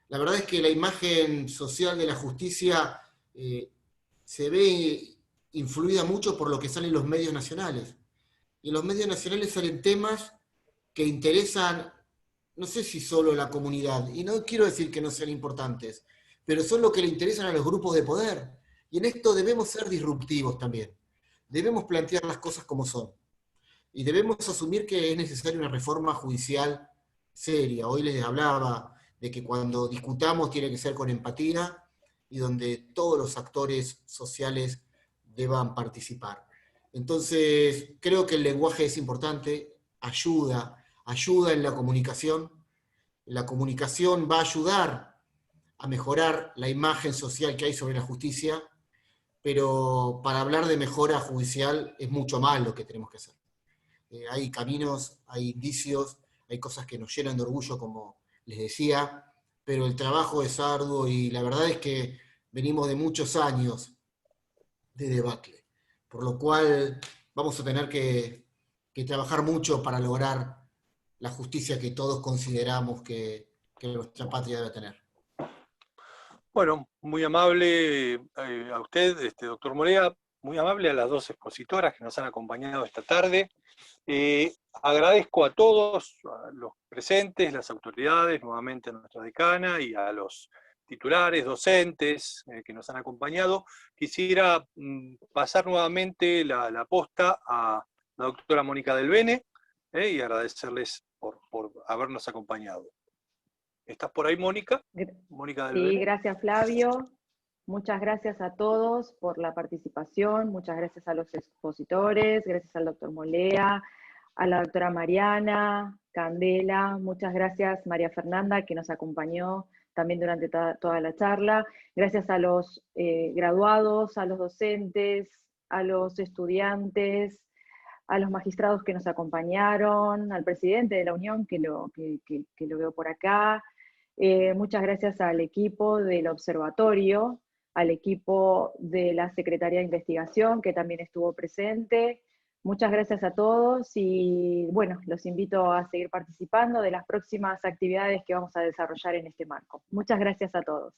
La verdad es que la imagen social de la justicia se ve influida mucho por lo que sale en los medios nacionales. Y en los medios nacionales salen temas que interesan, no sé si solo la comunidad, y no quiero decir que no sean importantes, pero son lo que le interesan a los grupos de poder. Y en esto debemos ser disruptivos también. Debemos plantear las cosas como son. Y debemos asumir que es necesaria una reforma judicial seria. Hoy les hablaba de que cuando discutamos tiene que ser con empatía y donde todos los actores sociales deban participar. Entonces, creo que el lenguaje es importante, ayuda en la comunicación. La comunicación va a ayudar a mejorar la imagen social que hay sobre la justicia, pero para hablar de mejora judicial es mucho más lo que tenemos que hacer. Hay caminos, hay indicios, hay cosas que nos llenan de orgullo, como les decía, pero el trabajo es arduo y la verdad es que venimos de muchos años de debacle, por lo cual vamos a tener que trabajar mucho para lograr la justicia que todos consideramos que nuestra patria debe tener.
Bueno, muy amable a usted, doctor Morea, muy amable a las dos expositoras que nos han acompañado esta tarde. Agradezco a todos, a los presentes, las autoridades, nuevamente a nuestra decana y a los titulares, docentes que nos han acompañado. Quisiera pasar nuevamente la posta a la doctora Mónica Del Bene y agradecerles por habernos acompañado. ¿Estás por ahí, Mónica? Mónica Del Bene.
Sí, gracias, Flavio. Muchas gracias a todos por la participación, muchas gracias a los expositores, gracias al doctor Molea, a la doctora Mariana, Candela, muchas gracias María Fernanda que nos acompañó también durante toda la charla, gracias a los graduados, a los docentes, a los estudiantes, a los magistrados que nos acompañaron, al presidente de la Unión que lo veo por acá, muchas gracias al equipo del observatorio, al equipo de la Secretaría de Investigación, que también estuvo presente. Muchas gracias a todos y bueno, los invito a seguir participando de las próximas actividades que vamos a desarrollar en este marco. Muchas gracias a todos.